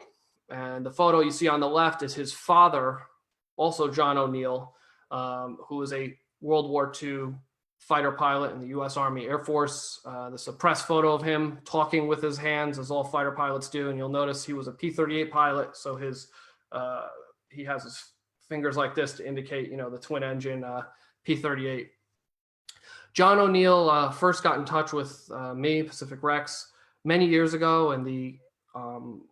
And the photo you see on the left is his father, also John O'Neill, who was a World War II fighter pilot in the U.S. Army Air Force. This is a press photo of him talking with his hands, as all fighter pilots do. And you'll notice he was a P-38 pilot, so he has his fingers like this to indicate, the twin engine P-38. John O'Neill first got in touch with me, Pacific Rex, many years ago in the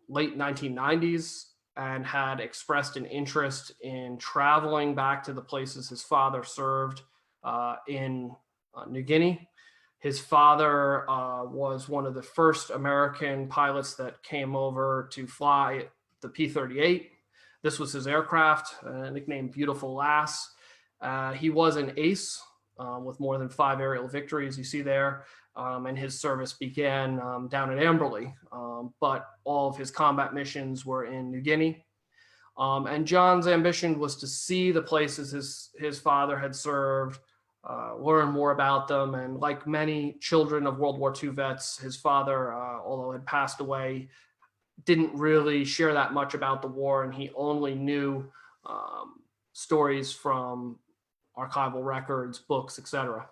late 1990s, and had expressed an interest in traveling back to the places his father served in New Guinea. His father was one of the first American pilots that came over to fly the P-38. This was his aircraft, nicknamed Beautiful Lass. He was an ace with more than 5 aerial victories, you see there, and his service began down at Amberley, but all of his combat missions were in New Guinea. And John's ambition was to see the places his father had served, learn more about them. And like many children of World War II vets, his father, although had passed away, didn't really share that much about the war, and he only knew stories from archival records, books, etc.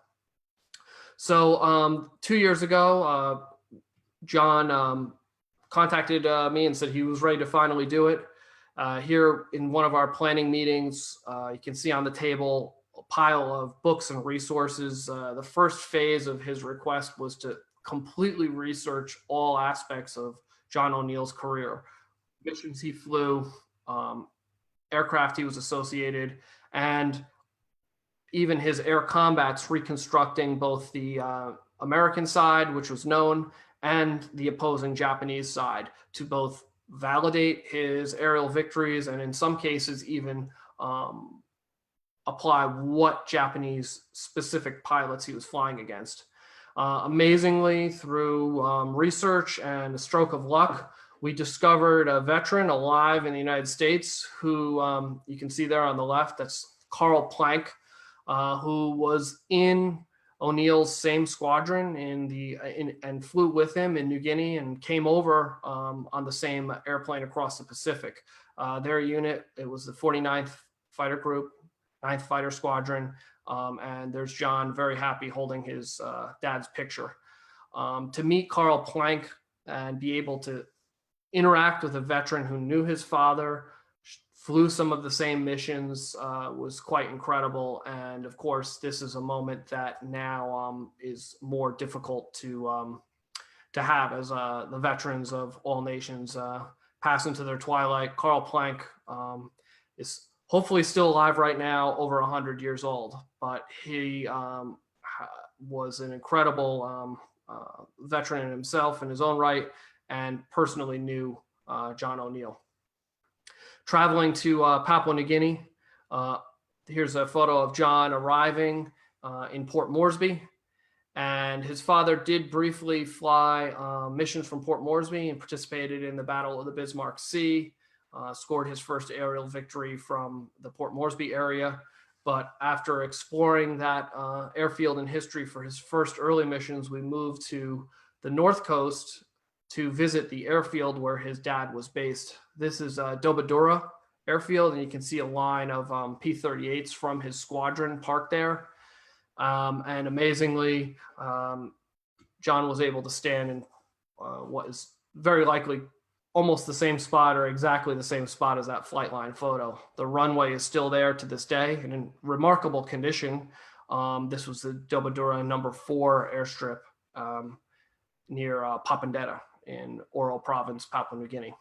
So 2 years ago, John contacted me and said he was ready to finally do it. Here in one of our planning meetings, you can see on the table a pile of books and resources. The first phase of his request was to completely research all aspects of John O'Neill's career, missions he flew, aircraft he was associated, and even his air combats, reconstructing both the American side, which was known, and the opposing Japanese side, to both validate his aerial victories and in some cases even apply what Japanese specific pilots he was flying against. Amazingly, through research and a stroke of luck, we discovered a veteran alive in the United States who you can see there on the left. That's Carl Plank, who was in O'Neill's same squadron and flew with him in New Guinea and came over on the same airplane across the Pacific. Their unit, it was the 49th Fighter Group, 9th Fighter Squadron, and there's John very happy holding his dad's picture. To meet Carl Plank and be able to interact with a veteran who knew his father, flew some of the same missions, was quite incredible. And of course, this is a moment that now is more difficult to have as the veterans of all nations pass into their twilight. Carl Plank is hopefully still alive right now, over 100 years old, but he was an incredible veteran in himself in his own right, and personally knew John O'Neill. Traveling to Papua New Guinea, here's a photo of John arriving in Port Moresby, and his father did briefly fly missions from Port Moresby and participated in the Battle of the Bismarck Sea, scored his first aerial victory from the Port Moresby area. But after exploring that airfield and history for his first early missions, we moved to the North Coast to visit the airfield where his dad was based. This is Dobadura Airfield, and you can see a line of P-38s from his squadron parked there. And amazingly, John was able to stand in what is very likely almost the same spot or exactly the same spot as that flight line photo. The runway is still there to this day and in remarkable condition. This was the Dobodura number 4 airstrip near Papandetta in Oro Province, Papua New Guinea.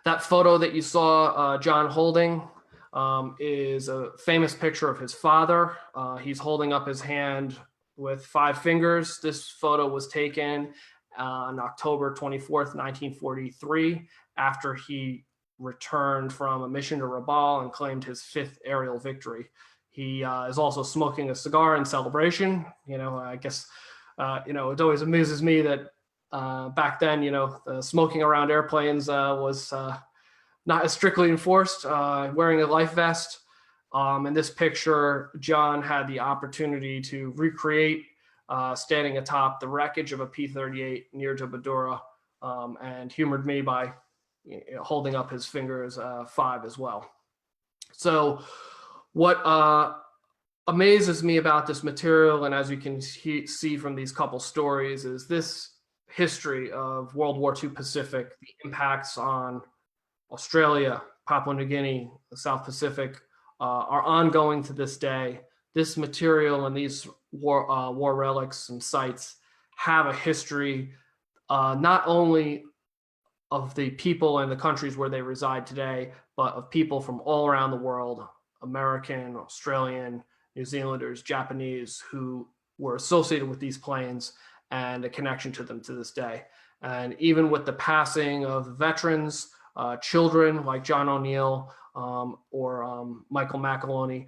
That photo that you saw John holding is a famous picture of his father. He's holding up his hand with 5 fingers. This photo was taken on October 24th, 1943, after he returned from a mission to Rabaul and claimed his 5th aerial victory. He is also smoking a cigar in celebration. I guess, it always amuses me that back then, the smoking around airplanes was not as strictly enforced, wearing a life vest. In this picture, John had the opportunity to recreate standing atop the wreckage of a P-38 near Dobodura, and humored me by holding up his fingers 5 as well. So what amazes me about this material, and as you can see from these couple stories, is this history of World War II Pacific, the impacts on Australia, Papua New Guinea, the South Pacific, are ongoing to this day. This material and these war relics and sites have a history not only of the people and the countries where they reside today, but of people from all around the world, American, Australian, New Zealanders, Japanese, who were associated with these planes and a connection to them to this day. And even with the passing of veterans, children like John O'Neill or Michael McAloney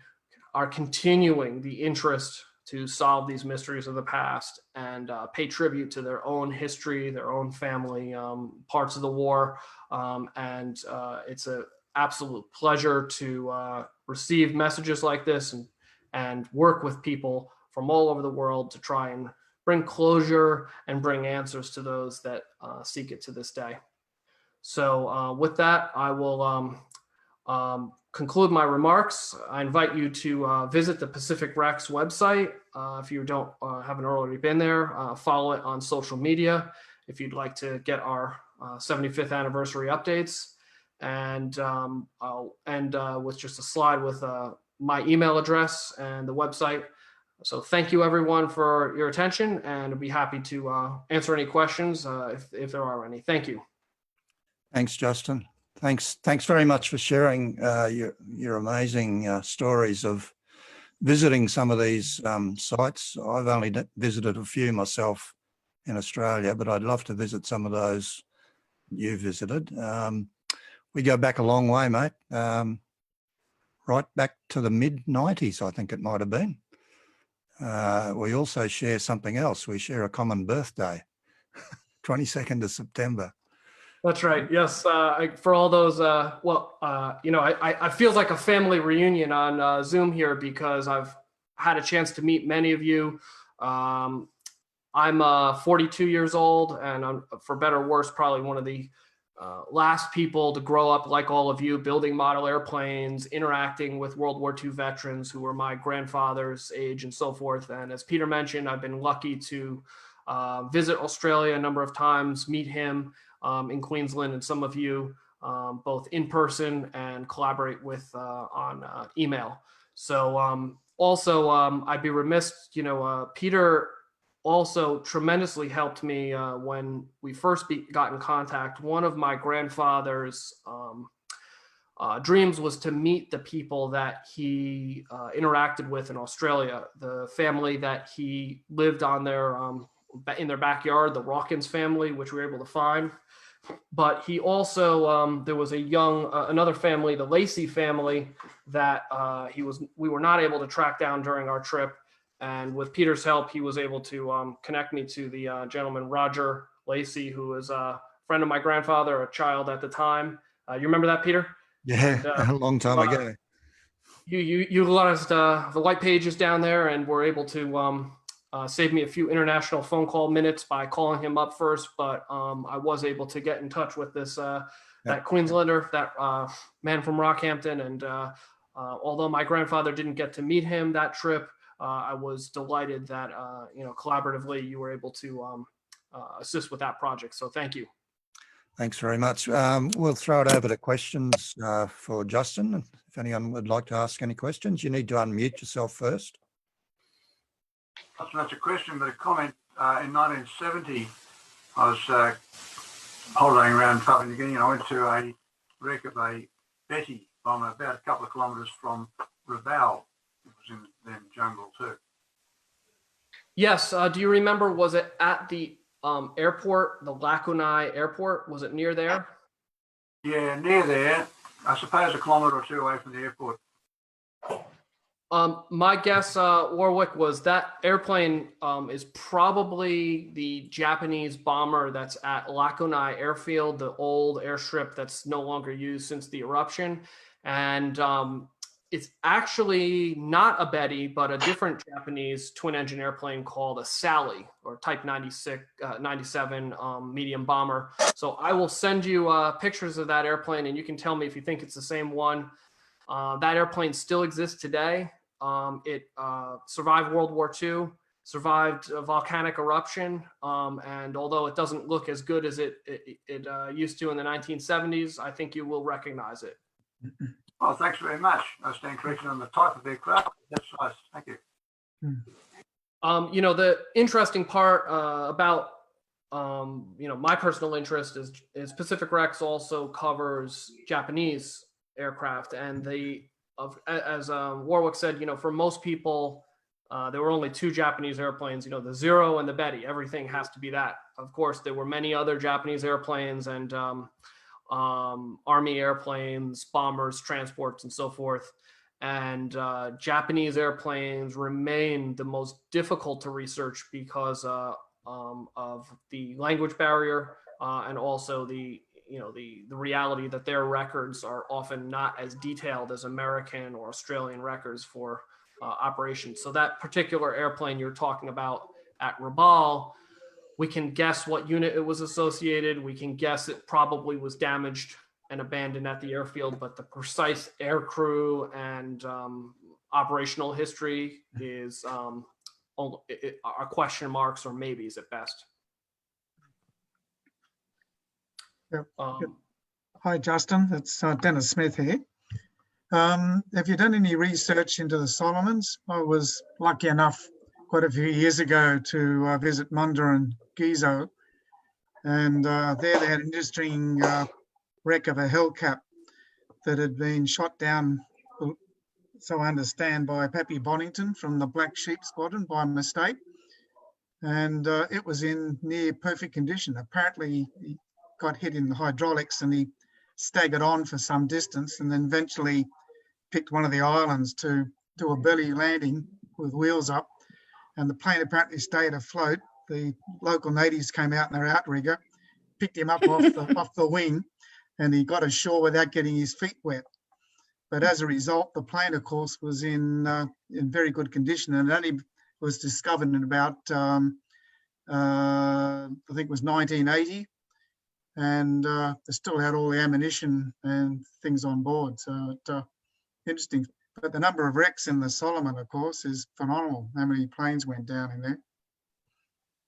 are continuing the interest to solve these mysteries of the past and pay tribute to their own history, their own family, parts of the war. And it's an absolute pleasure to receive messages like this and work with people from all over the world to try and bring closure and bring answers to those that seek it to this day. So with that, I will conclude my remarks. I invite you to visit the Pacific Rex website. If you haven't already been there, follow it on social media if you'd like to get our 75th anniversary updates. And I'll end with just a slide with my email address and the website. So thank you everyone for your attention, and I'll be happy to answer any questions if there are any. Thank you. Thanks, Justin. Thanks very much for sharing your amazing stories of visiting some of these sites. I've only visited a few myself in Australia, but I'd love to visit some of those you visited. We go back a long way, mate. Right back to the mid-90s, I think it might have been. We also share something else. We share a common birthday, 22nd of September. That's right. Yes. For all those, I feel like a family reunion on Zoom here because I've had a chance to meet many of you. I'm 42 years old, and I'm, for better or worse, probably one of the last people to grow up like all of you, building model airplanes, interacting with World War II veterans who were my grandfather's age and so forth. And as Peter mentioned, I've been lucky to visit Australia a number of times, meet him in Queensland, and some of you both in person and collaborate with on email. So also I'd be remiss, Peter also tremendously helped me when we first got in contact. One of my grandfather's dreams was to meet the people that he interacted with in Australia, the family that he lived on in their backyard, the Rawkins family, which we were able to find. But he also, there was another family, the Lacey family, that we were not able to track down during our trip. And with Peter's help, he was able to connect me to the gentleman, Roger Lacey, who was a friend of my grandfather, a child at the time. You remember that, Peter? Yeah, a long time ago. You utilized the white pages down there and were able to save me a few international phone call minutes by calling him up first. But I was able to get in touch with that Queenslander, that man from Rockhampton. And although my grandfather didn't get to meet him that trip, I was delighted that, collaboratively you were able to assist with that project. So thank you. Thanks very much. We'll throw it over to questions for Justin. If anyone would like to ask any questions, you need to unmute yourself first. Not so much a question, but a comment. In 1970, I was holidaying around Papua New Guinea, and I went to a wreck of a Betty bomber about a couple of kilometres from Rabaul. It was in the jungle too. Yes. Do you remember, was it at the airport, the Lakunai airport? Was it near there? Yeah, near there. I suppose a kilometre or two away from the airport. My guess, Warwick, was that airplane is probably the Japanese bomber that's at Lakunai Airfield, the old airstrip that's no longer used since the eruption. And it's actually not a Betty, but a different Japanese twin-engine airplane called a Sally, or Type 97 medium bomber. So I will send you pictures of that airplane, and you can tell me if you think it's the same one. That airplane still exists today. It survived World War II, survived a volcanic eruption, and although it doesn't look as good as it used to in the 1970s, I think you will recognize it. Well, thanks very much. I stand corrected on the type of aircraft. That's nice. Thank you. You know, the interesting part about you know, my personal interest is Pacific Rex also covers Japanese aircraft, and as Warwick said, you know, for most people, there were only two Japanese airplanes, you know, the Zero and the Betty. Everything has to be that. Of course, there were many other Japanese airplanes and Army airplanes, bombers, transports, and so forth. And Japanese airplanes remain the most difficult to research because of the language barrier and also the reality that their records are often not as detailed as American or Australian records for operations. So that particular airplane you're talking about at Rabaul, we can guess what unit it was associated. We can guess it probably was damaged and abandoned at the airfield, but the precise air crew and operational history is are question marks or maybes at best. Yep. Hi, Justin. It's Dennis Smith here. Have you done any research into the Solomons? I was lucky enough quite a few years ago to visit Munda and Gizo, and there they had an interesting wreck of a Hellcat that had been shot down, so I understand, by Pappy Bonington from the Black Sheep Squadron by mistake, and it was in near perfect condition. Apparently he got hit in the hydraulics and he staggered on for some distance and then eventually picked one of the islands to do a belly landing with wheels up, and the plane apparently stayed afloat. The local natives came out in their outrigger, picked him up off the wing, and he got ashore without getting his feet wet. But as a result, the plane, of course, was in very good condition, and it only was discovered in about I think it was 1980, and they still had all the ammunition and things on board. So interesting. But the number of wrecks in the Solomon, of course, is phenomenal. How many planes went down in there?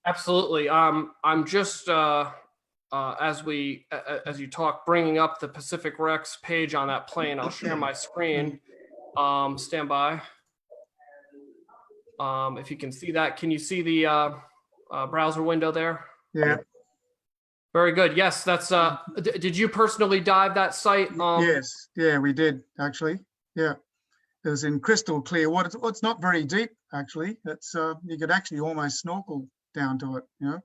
Absolutely. I'm just as you talk, bringing up the Pacific Rex page on that plane. I'll share my screen. Stand by. If you can see that, can you see the browser window there? Yeah. Very good. Yes, that's. Did you personally dive that site? Yes. Yeah, we did actually. Yeah. It was in crystal clear water. It's not very deep actually. It's you could actually almost snorkel down to it. You know.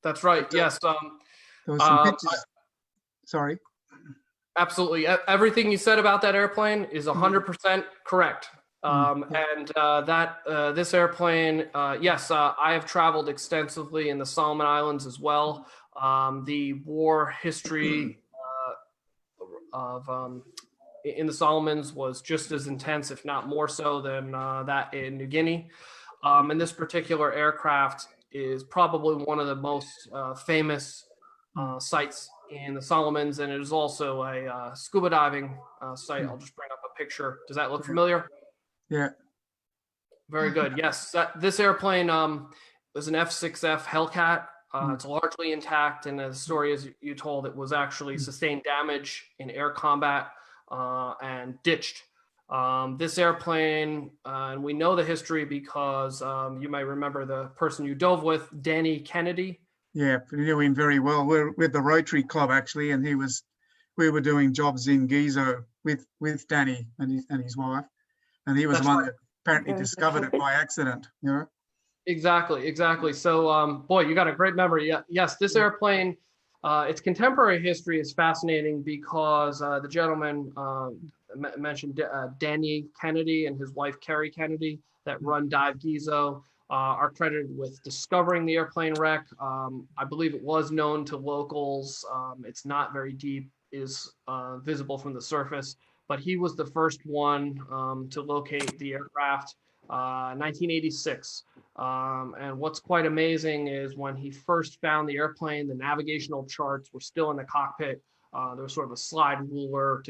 That's right. Yes. There was some pictures. Sorry. Absolutely. Everything you said about that airplane is 100% correct. And this airplane, yes, I have traveled extensively in the Solomon Islands as well. The war history of in the Solomons was just as intense, if not more so, than that in New Guinea. And this particular aircraft is probably one of the most famous sites in the Solomons, and it is also a scuba diving site. I'll just bring up a picture. Does that look familiar? Yeah. Very good. Yes, this airplane was an F6F Hellcat. It's largely intact, and the story, as you told, it was actually sustained damage in air combat and ditched. This airplane, and we know the history because you might remember the person you dove with, Danny Kennedy. Yeah, we knew him very well. We're with the Rotary Club actually, and we were doing jobs in Gizo with Danny and his wife, and he was That's the one right. that apparently discovered it by accident. You know. Exactly. So, boy, you got a great memory. Yes, this airplane, its contemporary history is fascinating because the gentleman mentioned Danny Kennedy and his wife Carrie Kennedy that run Dive Gizo are credited with discovering the airplane wreck. I believe it was known to locals. It's not very deep, is visible from the surface, but he was the first one to locate the aircraft. 1986. And what's quite amazing is when he first found the airplane, the navigational charts were still in the cockpit. There was sort of a slide ruler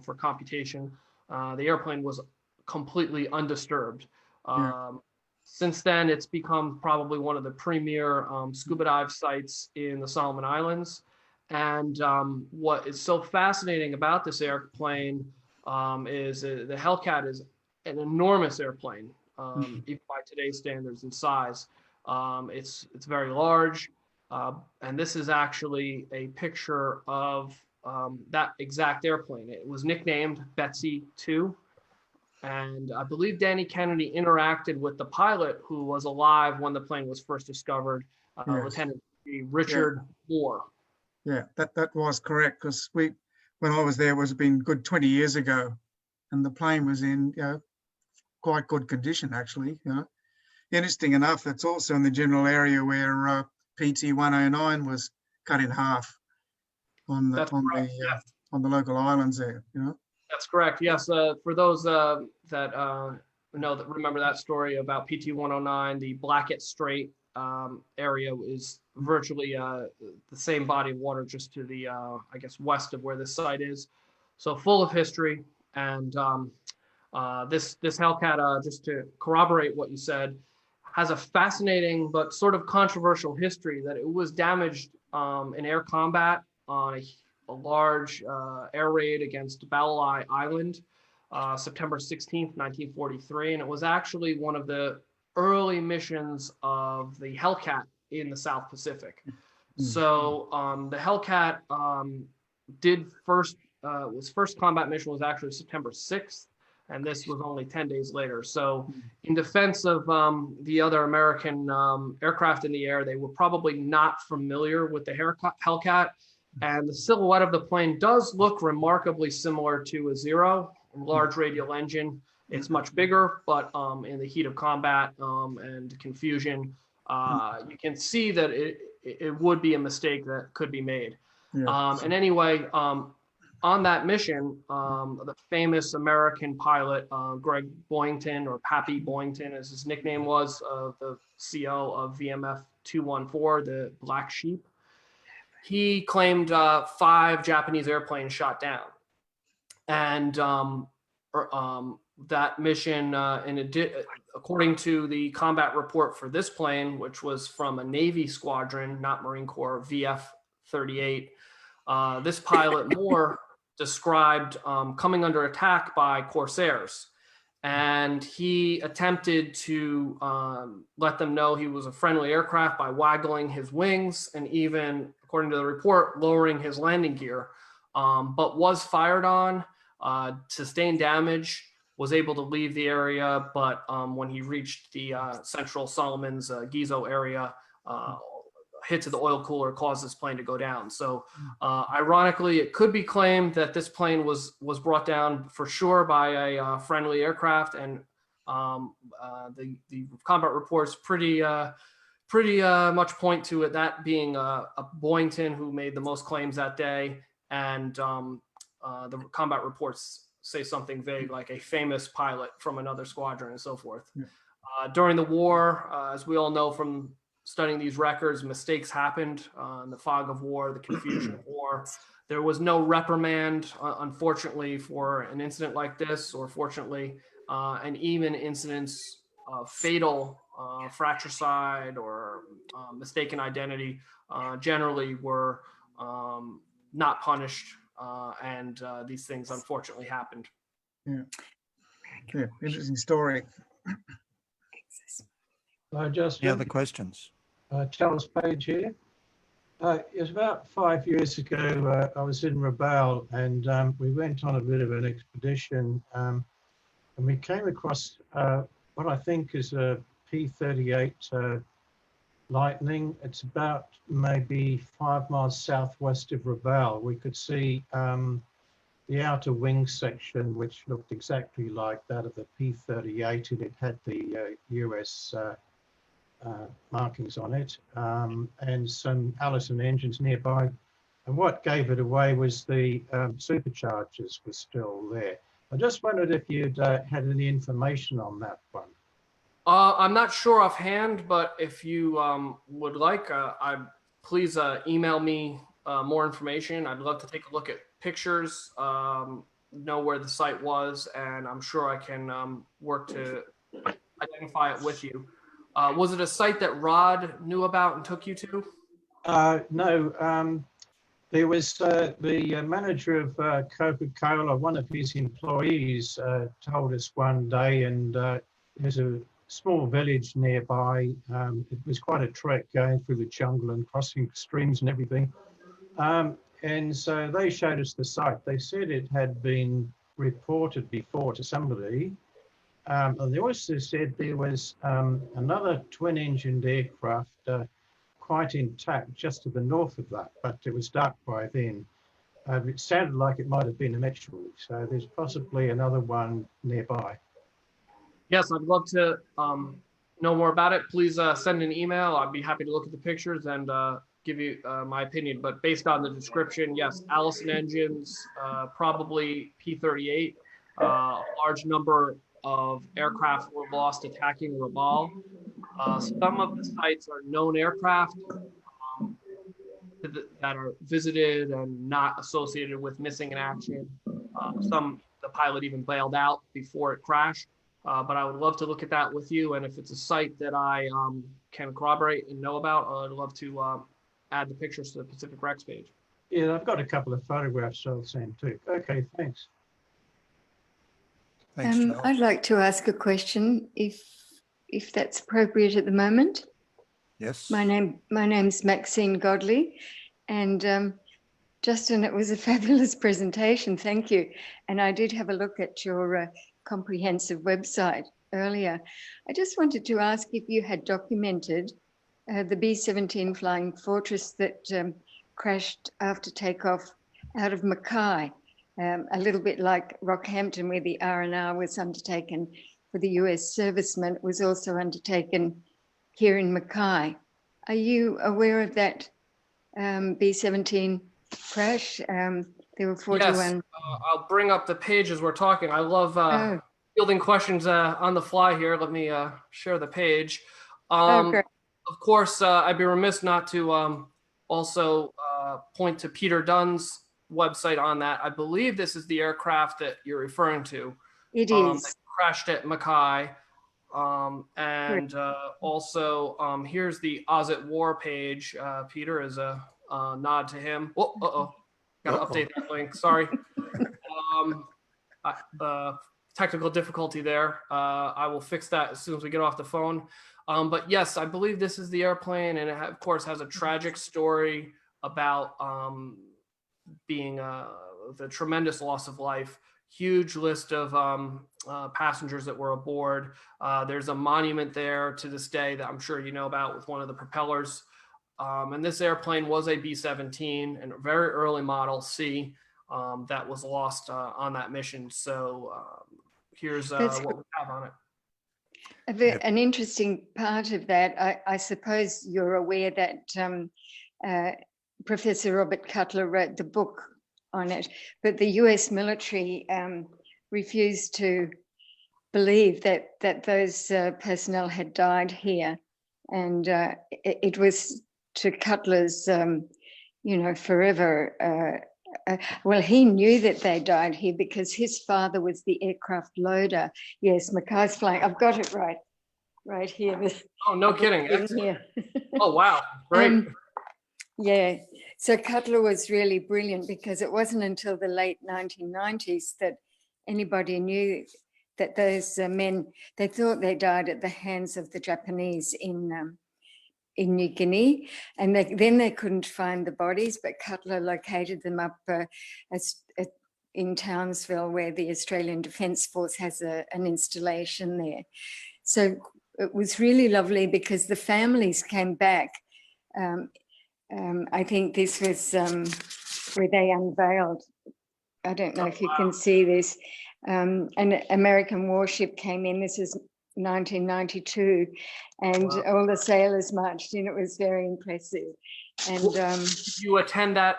for computation. The airplane was completely undisturbed. Since then, it's become probably one of the premier scuba dive sites in the Solomon Islands. And what is so fascinating about this airplane is the Hellcat is an enormous airplane, even by today's standards and size. It's very large, and this is actually a picture of that exact airplane. It was nicknamed Betsy 2, and I believe Danny Kennedy interacted with the pilot who was alive when the plane was first discovered, Yes. Lieutenant Richard Moore. Yeah, that was correct because when I was there, it was been good 20 years ago, and the plane was in quite good condition actually. Interesting enough, that's also in the general area where PT 109 was cut in half on the local islands there. That's correct. Yes, for those that remember that story about PT 109, the Blackett Strait area is virtually the same body of water, just to the I guess west of where this site is. So full of history. And this Hellcat, just to corroborate what you said, has a fascinating but sort of controversial history that it was damaged in air combat on a large air raid against Balalai Island, September 16th, 1943. And it was actually one of the early missions of the Hellcat in the South Pacific. So the Hellcat its first combat mission was actually September 6th, and this was only 10 days later. So in defense of the other American aircraft in the air, they were probably not familiar with the Hellcat, and the silhouette of the plane does look remarkably similar to a Zero, large radial engine. It's much bigger, but in the heat of combat and confusion, you can see that it would be a mistake that could be made. And anyway, on that mission, the famous American pilot, Greg Boyington, or Pappy Boyington as his nickname was, the CO of VMF 214, the Black Sheep, he claimed 5 Japanese airplanes shot down. And that mission, according to the combat report for this plane, which was from a Navy squadron, not Marine Corps, VF 38, this pilot Moore described coming under attack by Corsairs. And he attempted to let them know he was a friendly aircraft by waggling his wings and even, according to the report, lowering his landing gear, but was fired on, sustained damage, was able to leave the area, but when he reached the central Solomon's Gizo area, hit to the oil cooler caused this plane to go down. So ironically, it could be claimed that this plane was brought down for sure by a friendly aircraft, and the combat reports pretty much point to it that being a Boyington who made the most claims that day, and the combat reports say something vague like a famous pilot from another squadron and so forth. During the war, as we all know from studying these records, mistakes happened in the fog of war, the confusion of war. There was no reprimand, unfortunately, for an incident like this, or fortunately, and even incidents of fatal fratricide or mistaken identity generally were not punished, and these things unfortunately happened. Yeah, interesting story. Just Any other questions? Charles Page here. It was about 5 years ago. I was in Rabaul, and we went on a bit of an expedition, and we came across what I think is a P-38 Lightning. It's about maybe 5 miles southwest of Rabaul. We could see the outer wing section, which looked exactly like that of the P-38, and it had the US markings on it, and some Allison engines nearby. And what gave it away was the superchargers were still there. I just wondered if you'd had any information on that one. I'm not sure offhand, but if you would like, please email me more information. I'd love to take a look at pictures, know where the site was, and I'm sure I can work to identify it with you. Was it a site that Rod knew about and took you to? No, there was the manager of Coca-Cola, one of his employees told us one day, and there's a small village nearby. It was quite a trek going through the jungle and crossing streams and everything. And so they showed us the site. They said it had been reported before to somebody. And they also said there was another twin-engined aircraft quite intact just to the north of that, but it was dark by then. It sounded like it might have been an estuary, so there's possibly another one nearby. Yes, I'd love to know more about it. Please send an email. I'd be happy to look at the pictures and give you my opinion. But based on the description, yes, Allison engines, probably P-38. A large number of aircraft were lost attacking Rabaul. Some of the sites are known aircraft that are visited and not associated with missing in action. The pilot even bailed out before it crashed. But I would love to look at that with you. And if it's a site that I can corroborate and know about, I'd love to add the pictures to the Pacific Rex page. Yeah, I've got a couple of photographs I'll send too. Okay, thanks. Thanks, Charles. I'd like to ask a question, if that's appropriate at the moment. Yes. My name's Maxine Godley, and Justin, it was a fabulous presentation. Thank you. And I did have a look at your comprehensive website earlier. I just wanted to ask if you had documented the B-17 Flying Fortress that crashed after takeoff out of Mackay. A little bit like Rockhampton, where the R&R was undertaken for the US servicemen, was also undertaken here in Mackay. Are you aware of that B-17 crash? There were 41. Yes, I'll bring up the page as we're talking. I love fielding questions on the fly here. Let me share the page. Great. Of course, I'd be remiss not to also point to Peter Dunn's website on that. I believe this is the aircraft that you're referring to. It is. That crashed at Mackay. And also, here's the Oz at War page. Peter is a nod to him. Oh, got to update that link. Sorry. Technical difficulty there. I will fix that as soon as we get off the phone. But yes, I believe this is the airplane, and it of course has a tragic story about being the tremendous loss of life. Huge list of passengers that were aboard. There's a monument there to this day that I'm sure you know about with one of the propellers. And this airplane was a B-17 and a very early model C that was lost on that mission. So here's what we have on it. An interesting part of that, I suppose you're aware that Professor Robert Cutler wrote the book on it, but the US military refused to believe that those personnel had died here. And it was to Cutler's, forever. Well, he knew that they died here because his father was the aircraft loader. Yes, Mackay's flying. I've got it right. right here. Oh, no kidding. In Excellent. here. Oh, wow. Great. Yeah, so Cutler was really brilliant because it wasn't until the late 1990s that anybody knew that those men, they thought they died at the hands of the Japanese in New Guinea, and then they couldn't find the bodies, but Cutler located them up in Townsville, where the Australian Defence Force has an installation there. So it was really lovely because the families came back. I think this was where they unveiled, I don't know if you can see this, an American warship came in. This is 1992, and all the sailors marched in. It was very impressive. And Did you attend that,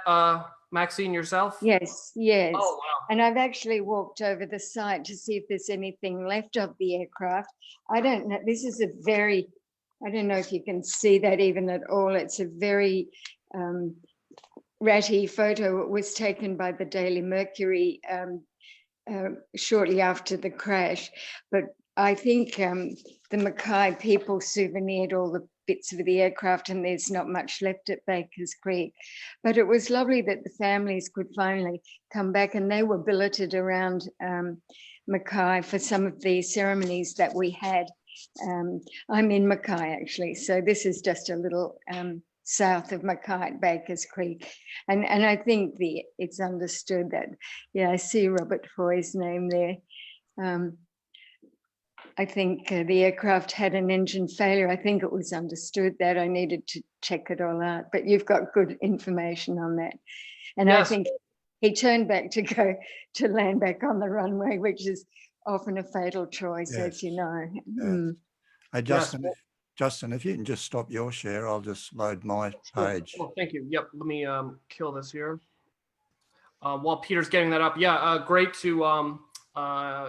Maxine, yourself? yes, yes. Oh, wow. And I've actually walked over the site to see if there's anything left of the aircraft. I don't know. This is a very, I don't know if you can see that even at all. It's a very ratty photo. It was taken by the Daily Mercury shortly after the crash. But I think the Mackay people souvenired all the bits of the aircraft, and there's not much left at Baker's Creek. But it was lovely that the families could finally come back, and they were billeted around Mackay for some of the ceremonies that we had. I'm in Mackay actually, so this is just a little south of Mackay at Baker's Creek, and I think it's understood that. Yeah, I see Robert Foy's name there. I think the aircraft had an engine failure. I think it was understood that. I needed to check it all out, but you've got good information on that. And yes. I think he turned back to go to land back on the runway, which is often a fatal choice, yes. As you know. Yeah. Hey, Justin, if you can just stop your share, I'll just load my page. Oh, thank you. Yep, let me kill this here. While Peter's getting that up, yeah, great to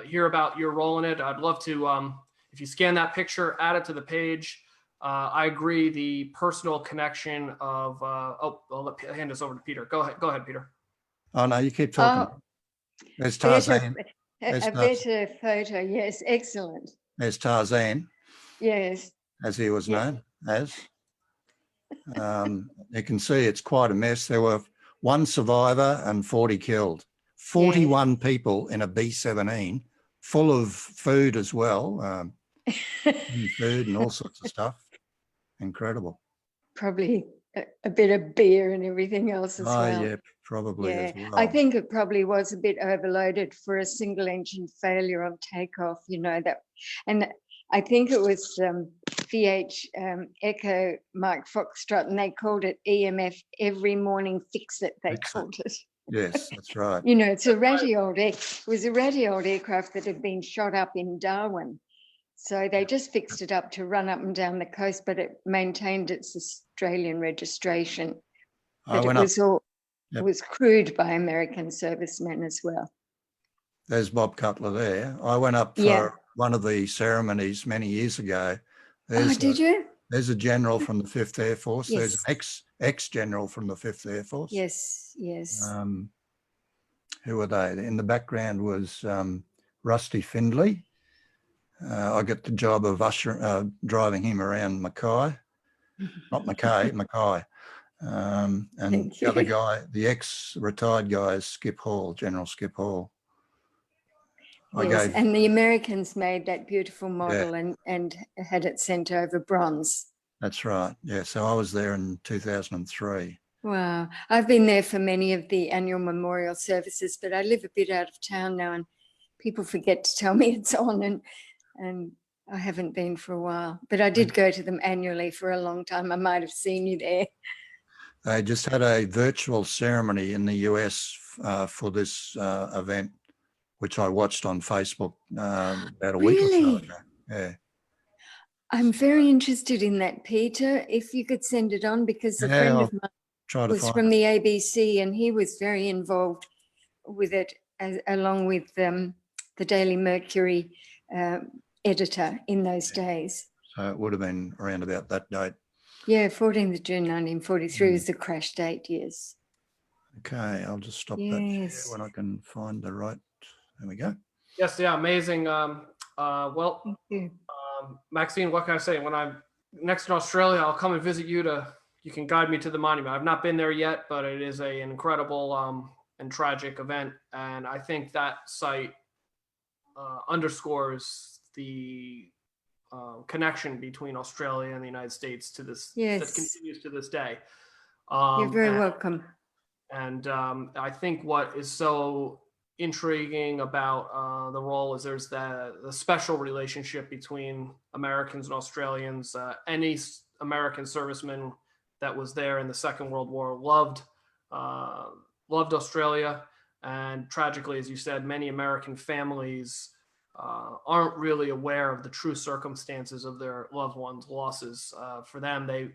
hear about your role in it. I'd love to, if you scan that picture, add it to the page. I agree, the personal connection of, I'll hand this over to Peter. Go ahead, Peter. Oh, no, you keep talking. There's Tarzan. A better photo, yes, excellent. There's Tarzan. Yes. As he was known as. You can see it's quite a mess. There were 1 survivor and 40 killed. 41 people in a B-17, full of food as well, food and all sorts of stuff. Incredible. Probably a bit of beer and everything else as well. Yeah, probably as well. I think it probably was a bit overloaded for a single engine failure on takeoff, you know, that, and I think it was VH Echo Mike Foxtrot, and they called it EMF every morning fix it, they called it. Yes, that's right. You know, it's a ratty old it was a ratty old aircraft that had been shot up in Darwin. So they just fixed it up to run up and down the coast, but it maintained its Australian registration. But it was crewed by American servicemen as well. There's Bob Cutler there. I went up for one of the ceremonies many years ago. Did you? There's a general from the 5th Air Force. Yes. There's an ex-general from the 5th Air Force. Yes, yes. Who were they? In the background was Rusty Findlay. I got the job of driving him around Mackay. Not Mackay, Mackay. And the other guy, the ex-retired guy is Skip Hall, General Skip Hall. Yes, and the Americans made that beautiful model and had it sent over bronze. That's right. Yeah, so I was there in 2003. Wow. I've been there for many of the annual memorial services, but I live a bit out of town now and people forget to tell me it's on, and I haven't been for a while. But I did go to them annually for a long time. I might have seen you there. They just had a virtual ceremony in the US for this event, which I watched on Facebook about a week or so ago. Yeah. I'm very interested in that, Peter. If you could send it on, because a friend of mine was from the ABC and he was very involved with it, along with the Daily Mercury editor in those days. So it would have been around about that date. Yeah, 14th of June 1943 is the crash date, yes. Okay, I'll just stop that share when I can find the right. There we go. Yes, yeah, amazing. Well, thank you. Maxine, what can I say? When I'm next in Australia, I'll come and visit you you can guide me to the monument. I've not been there yet, but it is an incredible and tragic event. And I think that site underscores the connection between Australia and the United States to this, Yes. that continues to this day. You're very welcome. And I think what is so intriguing about the role is there's the special relationship between Americans and Australians. Any American serviceman that was there in the Second World War loved Australia. And tragically, as you said, many American families aren't really aware of the true circumstances of their loved ones' losses. For them, they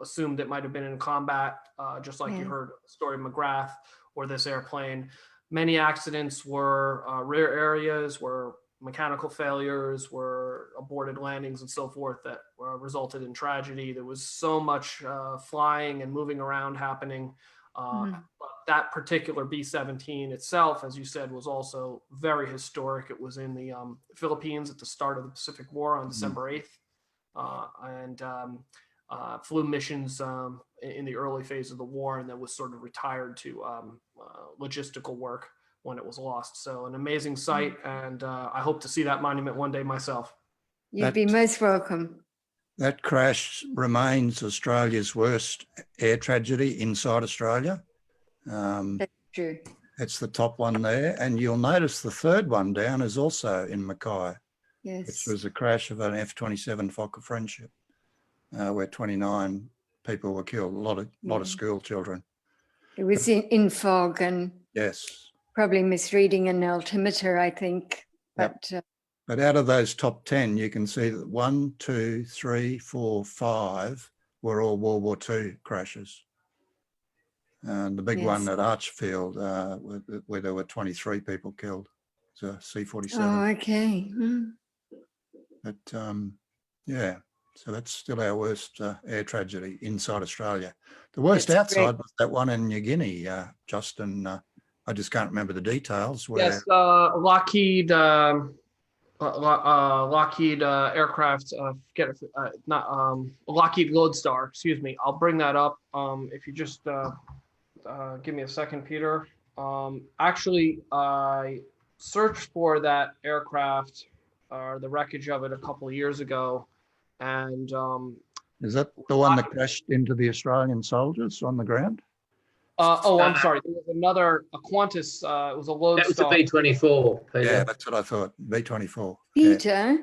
assumed it might have been in combat, just like you heard the story of McGrath or this airplane. Many accidents were rear areas, were mechanical failures, were aborted landings and so forth that resulted in tragedy. There was so much flying and moving around happening. But that particular B-17 itself, as you said, was also very historic. It was in the Philippines at the start of the Pacific War on December 8th. And flew missions in the early phase of the war, and then was sort of retired to logistical work when it was lost. So an amazing site, and I hope to see that monument one day myself. You'd be most welcome. That crash remains Australia's worst air tragedy inside Australia. That's true. It's the top one there, and you'll notice the third one down is also in Mackay. Yes. Which was a crash of an F-27 Fokker Friendship, where 29 people were killed, a lot of school children. It was in fog and yes, probably misreading an altimeter, I think. But but out of those top 10, you can see that 1, 2, 3, 4, 5 were all World War II crashes. And the big one at Archfield, where there were 23 people killed, it's a C-47. Oh, okay. But yeah, so that's still our worst air tragedy inside Australia. The worst That's outside great. was that one in New Guinea, Justin. I just can't remember the details. Where, Yes, Lockheed aircraft, Lockheed Lodestar, excuse me. I'll bring that up. If you just give me a second, Peter. Actually, I searched for that aircraft, the wreckage of it a couple of years ago. And is that the one that crashed into the Australian soldiers on the ground? I'm sorry. There was a Qantas. It was a Lodestar. That was a B-24. Peter. Yeah, that's what I thought. B-24. Peter,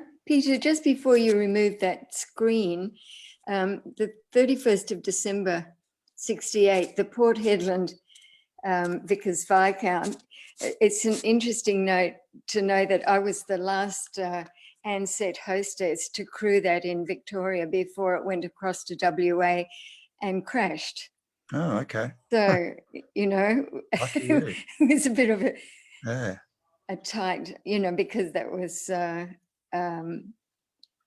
just before you remove that screen, the 31st of December, 68, the Port Hedland Vickers Viscount. It's an interesting note to know that I was the last Ansett hostess to crew that in Victoria before it went across to WA and crashed. Oh, okay. So, it was a bit of a tight, because that was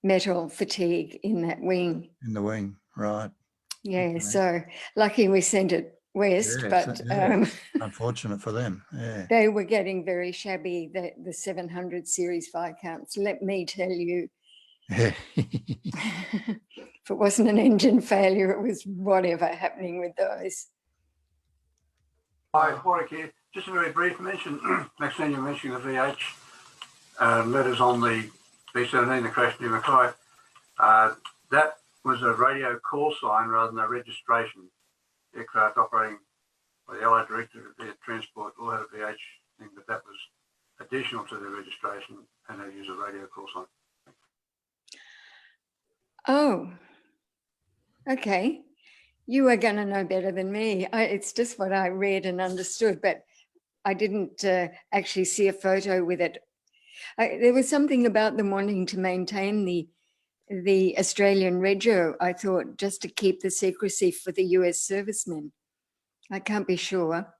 metal fatigue in that wing. In the wing, right. Yeah, okay. So lucky we sent it west, but unfortunate for them. Yeah. They were getting very shabby, the 700 series Viscounts, let me tell you. Yeah. If it wasn't an engine failure, it was whatever happening with those. Hi, Warwick here. Just a very brief mention. Maxine, you mentioning the VH letters on the B-17, the crash near Mackay. That was a radio call sign rather than a registration. Aircraft operating by the Allied Directorate of Air Transport all had a VH thing, but that was additional to their registration, and they use a radio call sign. Oh, okay. You are going to know better than me. It's just what I read and understood, but I didn't actually see a photo with it. There was something about them wanting to maintain the Australian rego, I thought, just to keep the secrecy for the US servicemen. I can't be sure.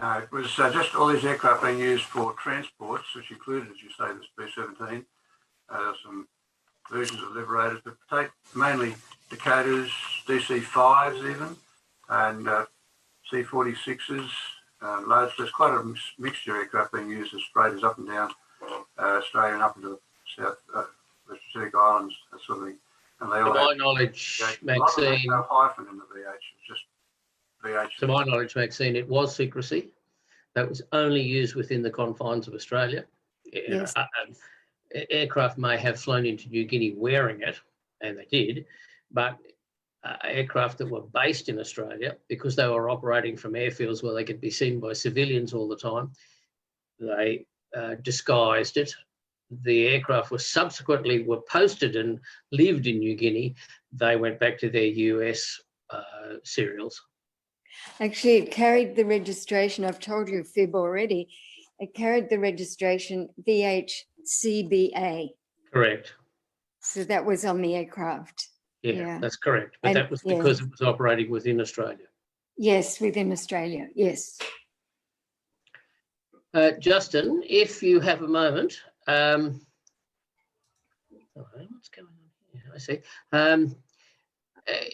No, it was just all these aircraft being used for transports, which included, as you say, this B-17, some versions of Liberators, but take mainly Dakotas, DC-5s even, and C-46s, loads. There's quite a mixture of aircraft being used as freighters up and down Australia and up into the the Strategic Islands, that sort of thing. And they To all my have, knowledge, a lot of them have Maxine, no hyphen in the VH. It's just VH. to my knowledge, Maxine, it was secrecy. That was only used within the confines of Australia. Yes. Aircraft may have flown into New Guinea wearing it, and they did, but aircraft that were based in Australia, because they were operating from airfields where they could be seen by civilians all the time, they disguised it. The aircraft were subsequently posted and lived in New Guinea. They went back to their US serials. Actually, it carried the registration. I've told you fib already. It carried the registration VHCBA. Correct. So that was on the aircraft. Yeah, that's correct. But And- that was because it was operating within Australia. Yes, within Australia. Yes. Justin, if you have a moment, what's going on here? I see.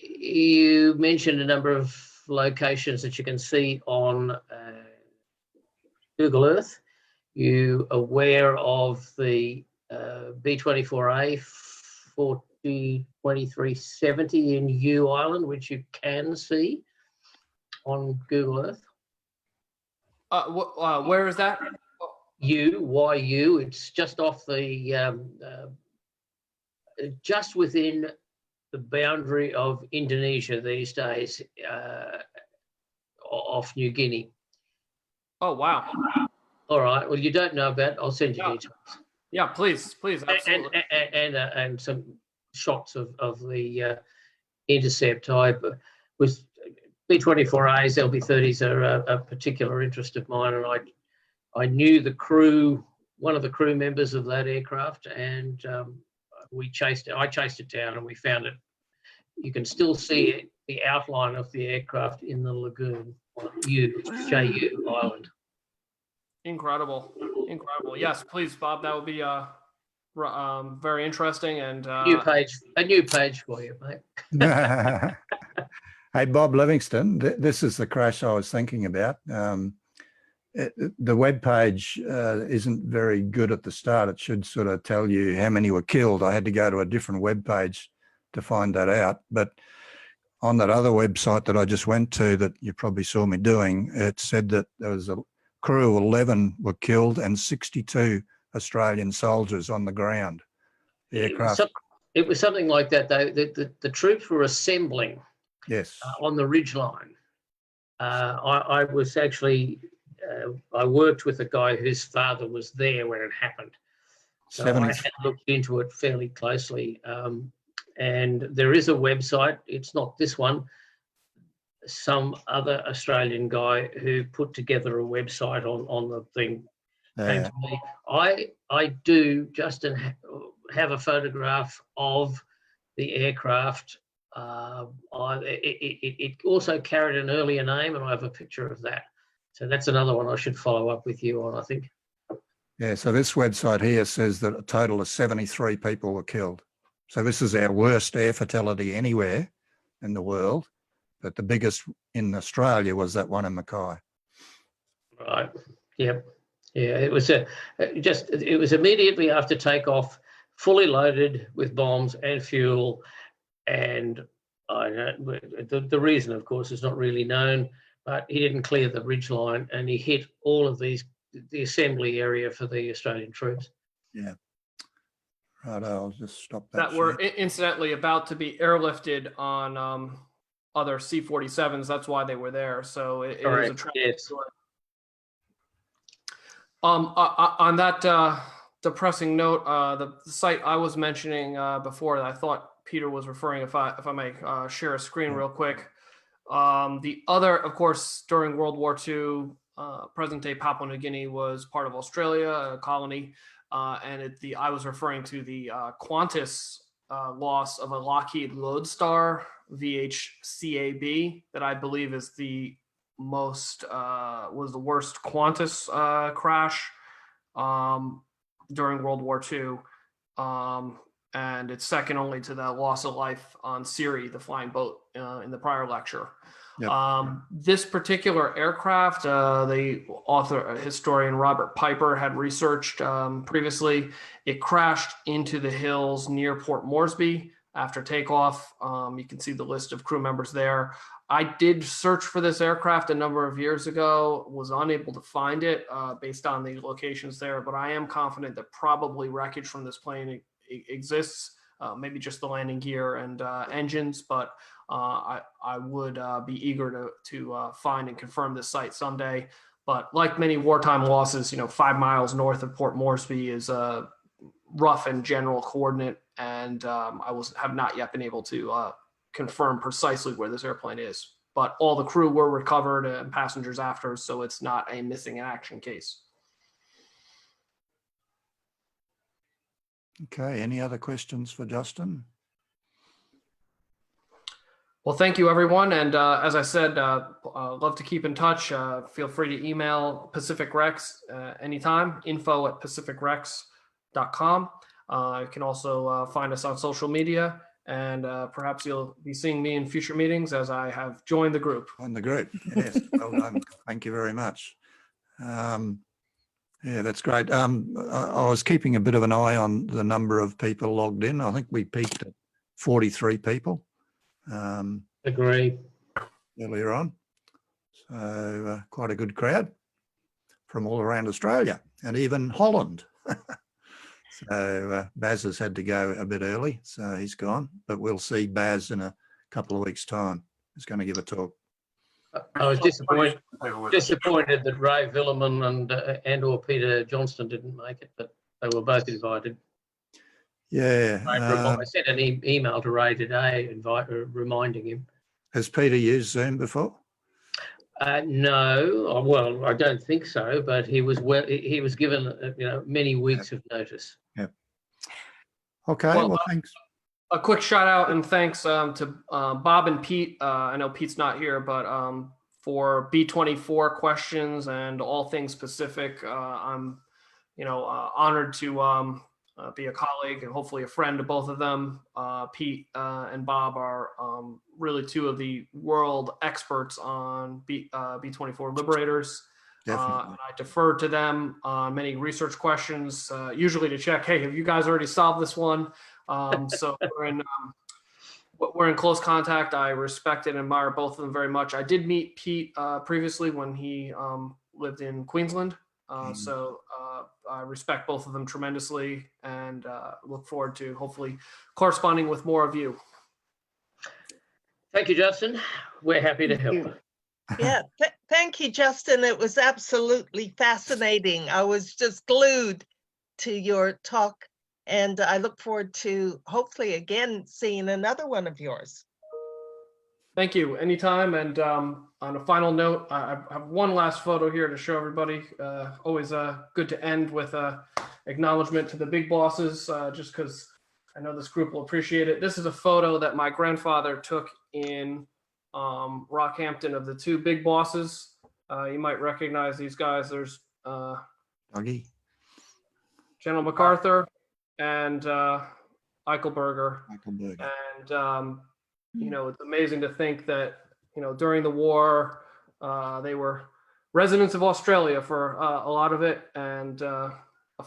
You mentioned a number of locations that you can see on Google Earth. You aware of the B-24A 402370 in U Island, which you can see on Google Earth? Where is that? YU. It's just off the, just within the boundary of Indonesia these days, off New Guinea. Oh, wow. All right. Well, you don't know about it. I'll send you details. Yeah, please, absolutely. And some shots of the intercept. With B-24As, LB-30s are a particular interest of mine, and I knew the crew, one of the crew members of that aircraft, and I chased it down, and we found it. You can still see it, the outline of the aircraft in the lagoon on JU Island. Incredible. Yes, please, Bob. That would be very interesting. And A new page for you, mate. Hey, Bob Livingston, this is the crash I was thinking about. The web page isn't very good at the start. It should sort of tell you how many were killed. I had to go to a different web page to find that out. But on that other website that I just went to that you probably saw me doing, it said that there was a crew of 11 were killed and 62 Australian soldiers on the ground. The aircraft. It was something like that, though. The troops were assembling. Yes. On the ridge line. I was actually, I worked with a guy whose father was there when it happened. So I had looked into it fairly closely. And there is a website, it's not this one, some other Australian guy who put together a website on the thing. Came to me. I do, Justin, have a photograph of the aircraft. It also carried an earlier name, and I have a picture of that. So that's another one I should follow up with you on, I think. Yeah, so this website here says that a total of 73 people were killed. So this is our worst air fatality anywhere in the world, but the biggest in Australia was that one in Mackay. Right. Yep. Yeah. It was it was immediately after takeoff, fully loaded with bombs and fuel. And the reason, of course, is not really known, but he didn't clear the ridge line and he hit all of the assembly area for the Australian troops. Yeah. Right, I'll just stop that. That were incidentally about to be airlifted on other C-47s. That's why they were there. So it was a tragic story. On that depressing note, the site I was mentioning before that I thought Peter was referring, if I may share a screen real quick. The other, of course, during World War II, present-day Papua New Guinea was part of Australia, a colony, and I was referring to the Qantas loss of a Lockheed Lodestar VHCAB that I believe is the most was the worst Qantas crash during World War II. And it's second only to the loss of life on Siri, the flying boat, in the prior lecture. Yep. This particular aircraft, the historian Robert Piper had researched previously. It crashed into the hills near Port Moresby after takeoff. You can see the list of crew members there. I did search for this aircraft a number of years ago, was unable to find it based on the locations there, but I am confident that probably wreckage from this plane exists, maybe just the landing gear and engines, but I would be eager to find and confirm this site someday. But like many wartime losses, 5 miles north of Port Moresby is a rough and general coordinate, and I have not yet been able to confirm precisely where this airplane is. But all the crew were recovered and passengers after, so it's not a missing in action case. Okay, any other questions for Justin? Well, thank you, everyone. And as I said, love to keep in touch. Feel free to email Pacific Rex anytime, info@pacificrex.com. You can also find us on social media, and perhaps you'll be seeing me in future meetings as I have joined the group. On the group, yes. Well done. Thank you very much. Yeah, that's great. I was keeping a bit of an eye on the number of people logged in. I think we peaked at 43 people. Agree. Earlier on. So quite a good crowd from all around Australia and even Holland. So Baz has had to go a bit early, so he's gone, but we'll see Baz in a couple of weeks' time. He's going to give a talk. I was disappointed that Ray Villeman and or Peter Johnston didn't make it, but they were both invited. Yeah. I sent an email to Ray today reminding him. Has Peter used Zoom before? No, well, I don't think so, but he was given many weeks of notice. Yeah. Okay, well thanks. A quick shout out and thanks to Bob and Pete. I know Pete's not here, but for B24 questions and all things Pacific, I'm honored to be a colleague and hopefully a friend to both of them. Pete and Bob are really two of the world experts on B24 liberators. And I defer to them on many research questions, usually to check, hey, have you guys already solved this one? So we're in close contact. I respect and admire both of them very much. I did meet Pete previously when he lived in Queensland. So I respect both of them tremendously and look forward to hopefully corresponding with more of you. Thank you, Justin. We're happy to help. Yeah, thank you, Justin. It was absolutely fascinating. I was just glued to your talk, and I look forward to hopefully again seeing another one of yours. Thank you. Anytime. And on a final note, I have one last photo here to show everybody. Always good to end with acknowledgement to the big bosses, just because I know this group will appreciate it. This is a photo that my grandfather took in Rockhampton of the two big bosses. You might recognize these guys. There's Dougie, General MacArthur and Eichelberger. And it's amazing to think that during the war they were residents of Australia for a lot of it. And a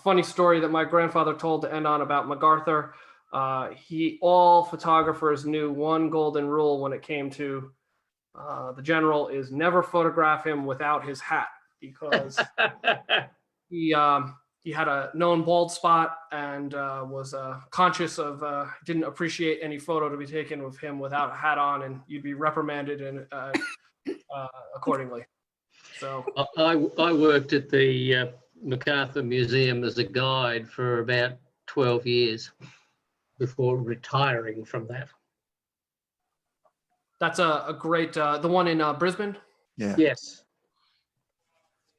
funny story that my grandfather told to end on about MacArthur. All photographers knew one golden rule when it came to the general is never photograph him without his hat, because he had a known bald spot and was conscious of didn't appreciate any photo to be taken with him without a hat on, and you'd be reprimanded and accordingly. So I worked at the MacArthur Museum as a guide for about 12 years before retiring from that. That's a great, the one in Brisbane? Yeah. Yes.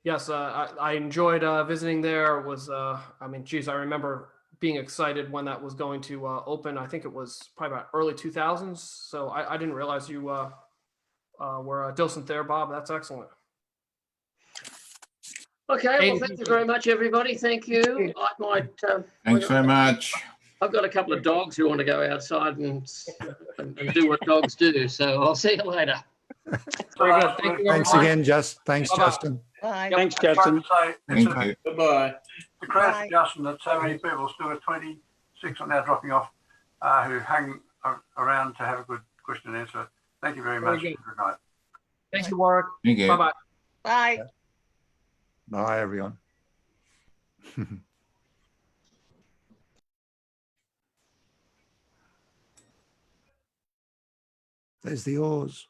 Yes, I enjoyed visiting there. It was, I remember being excited when that was going to open. I think it was probably about early 2000s. So I didn't realize you were a docent there, Bob. That's excellent. Okay, well, thank you very much, everybody. Thank you. Thanks very much. I've got a couple of dogs who want to go outside and do what dogs do. So I'll see you later. Very good. Thank you, Thanks everyone. again, Thanks, Bye-bye. Justin. Bye. Yep. Thanks, I'd like Justin. to say, Thanks, it's mate. Goodbye. a credit Bye. to Justin that so many people, still at 26 are now dropping off, who hang around to have a good question and answer. Thank you very Very much. good. Good night. Thank you, Warwick. Thank you. Bye-bye. Bye. Bye, everyone. There's the oars.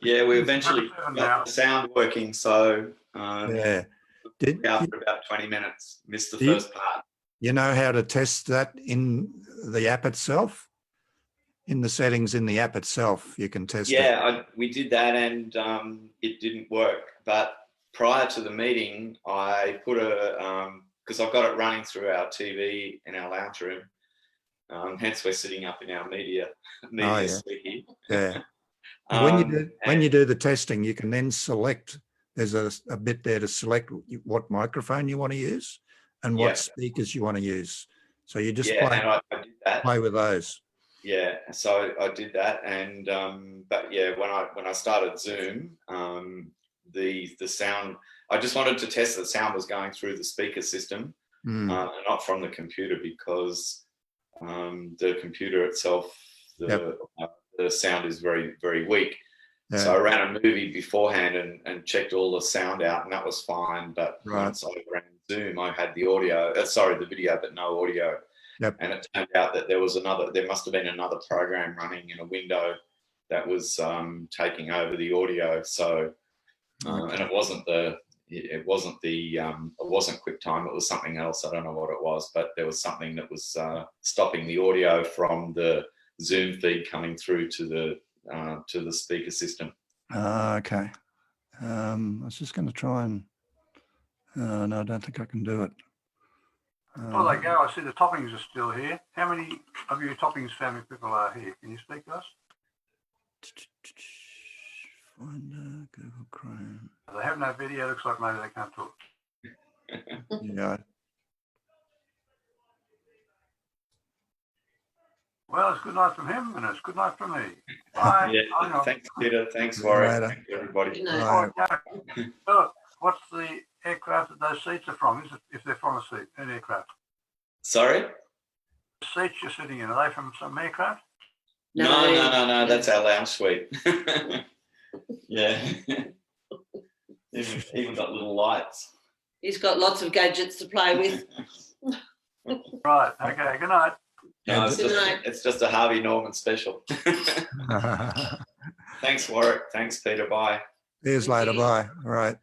Yeah, we eventually Seven got now. the sound working, so Yeah. Did after about 20 minutes, missed the Do you- first part. you know how to test that in the app itself? In the settings in the app itself, you can test it. Yeah, we did that and it didn't work. But prior to the meeting, I put because I've got it running through our TV in our lounge room. Hence, we're sitting up in our media yeah. suite here. Yeah. When you do the testing, you can then select. There's a bit there to select what microphone you want to use and what speakers you want to use. So you just and I did that. play with those. Yeah, so I did that, and but yeah, when I started Zoom, the sound. I just wanted to test that sound was going through the speaker system, and not from the computer, because the computer itself, the sound is very, very weak. Yeah. So I ran a movie beforehand and checked all the sound out, and that was fine. But once I ran Zoom, I had the audio, the video, but no audio. Yep. And it turned out that there must have been another program running in a window that was taking over the audio. So, and it wasn't QuickTime. It was something else. I don't know what it was, but there was something that was stopping the audio from the Zoom feed coming through to the speaker system. Okay. I was just going to try and. No, I don't think I can do it. Before they go, I see the toppings are still here. How many of your toppings family people are here? Can you speak to us? Find Google Chrome. They have no video. Looks like maybe they can't talk. Yeah. Well, it's good night from him, and it's good night from me. Bye. Yeah, thanks, Peter. Thanks, Warwick. Thanks, everybody. Oh, yeah. Philip, what's the aircraft that those seats are from? If they're from an aircraft? Sorry? The seats you're sitting in, are they from some aircraft? No. That's our lounge suite. Yeah. even got little lights. He's got lots of gadgets to play with. Right. Okay. Good night. No, it's just a Harvey Norman special. Thanks, Warwick. Thanks, Peter. Bye. See you later. Bye. All right.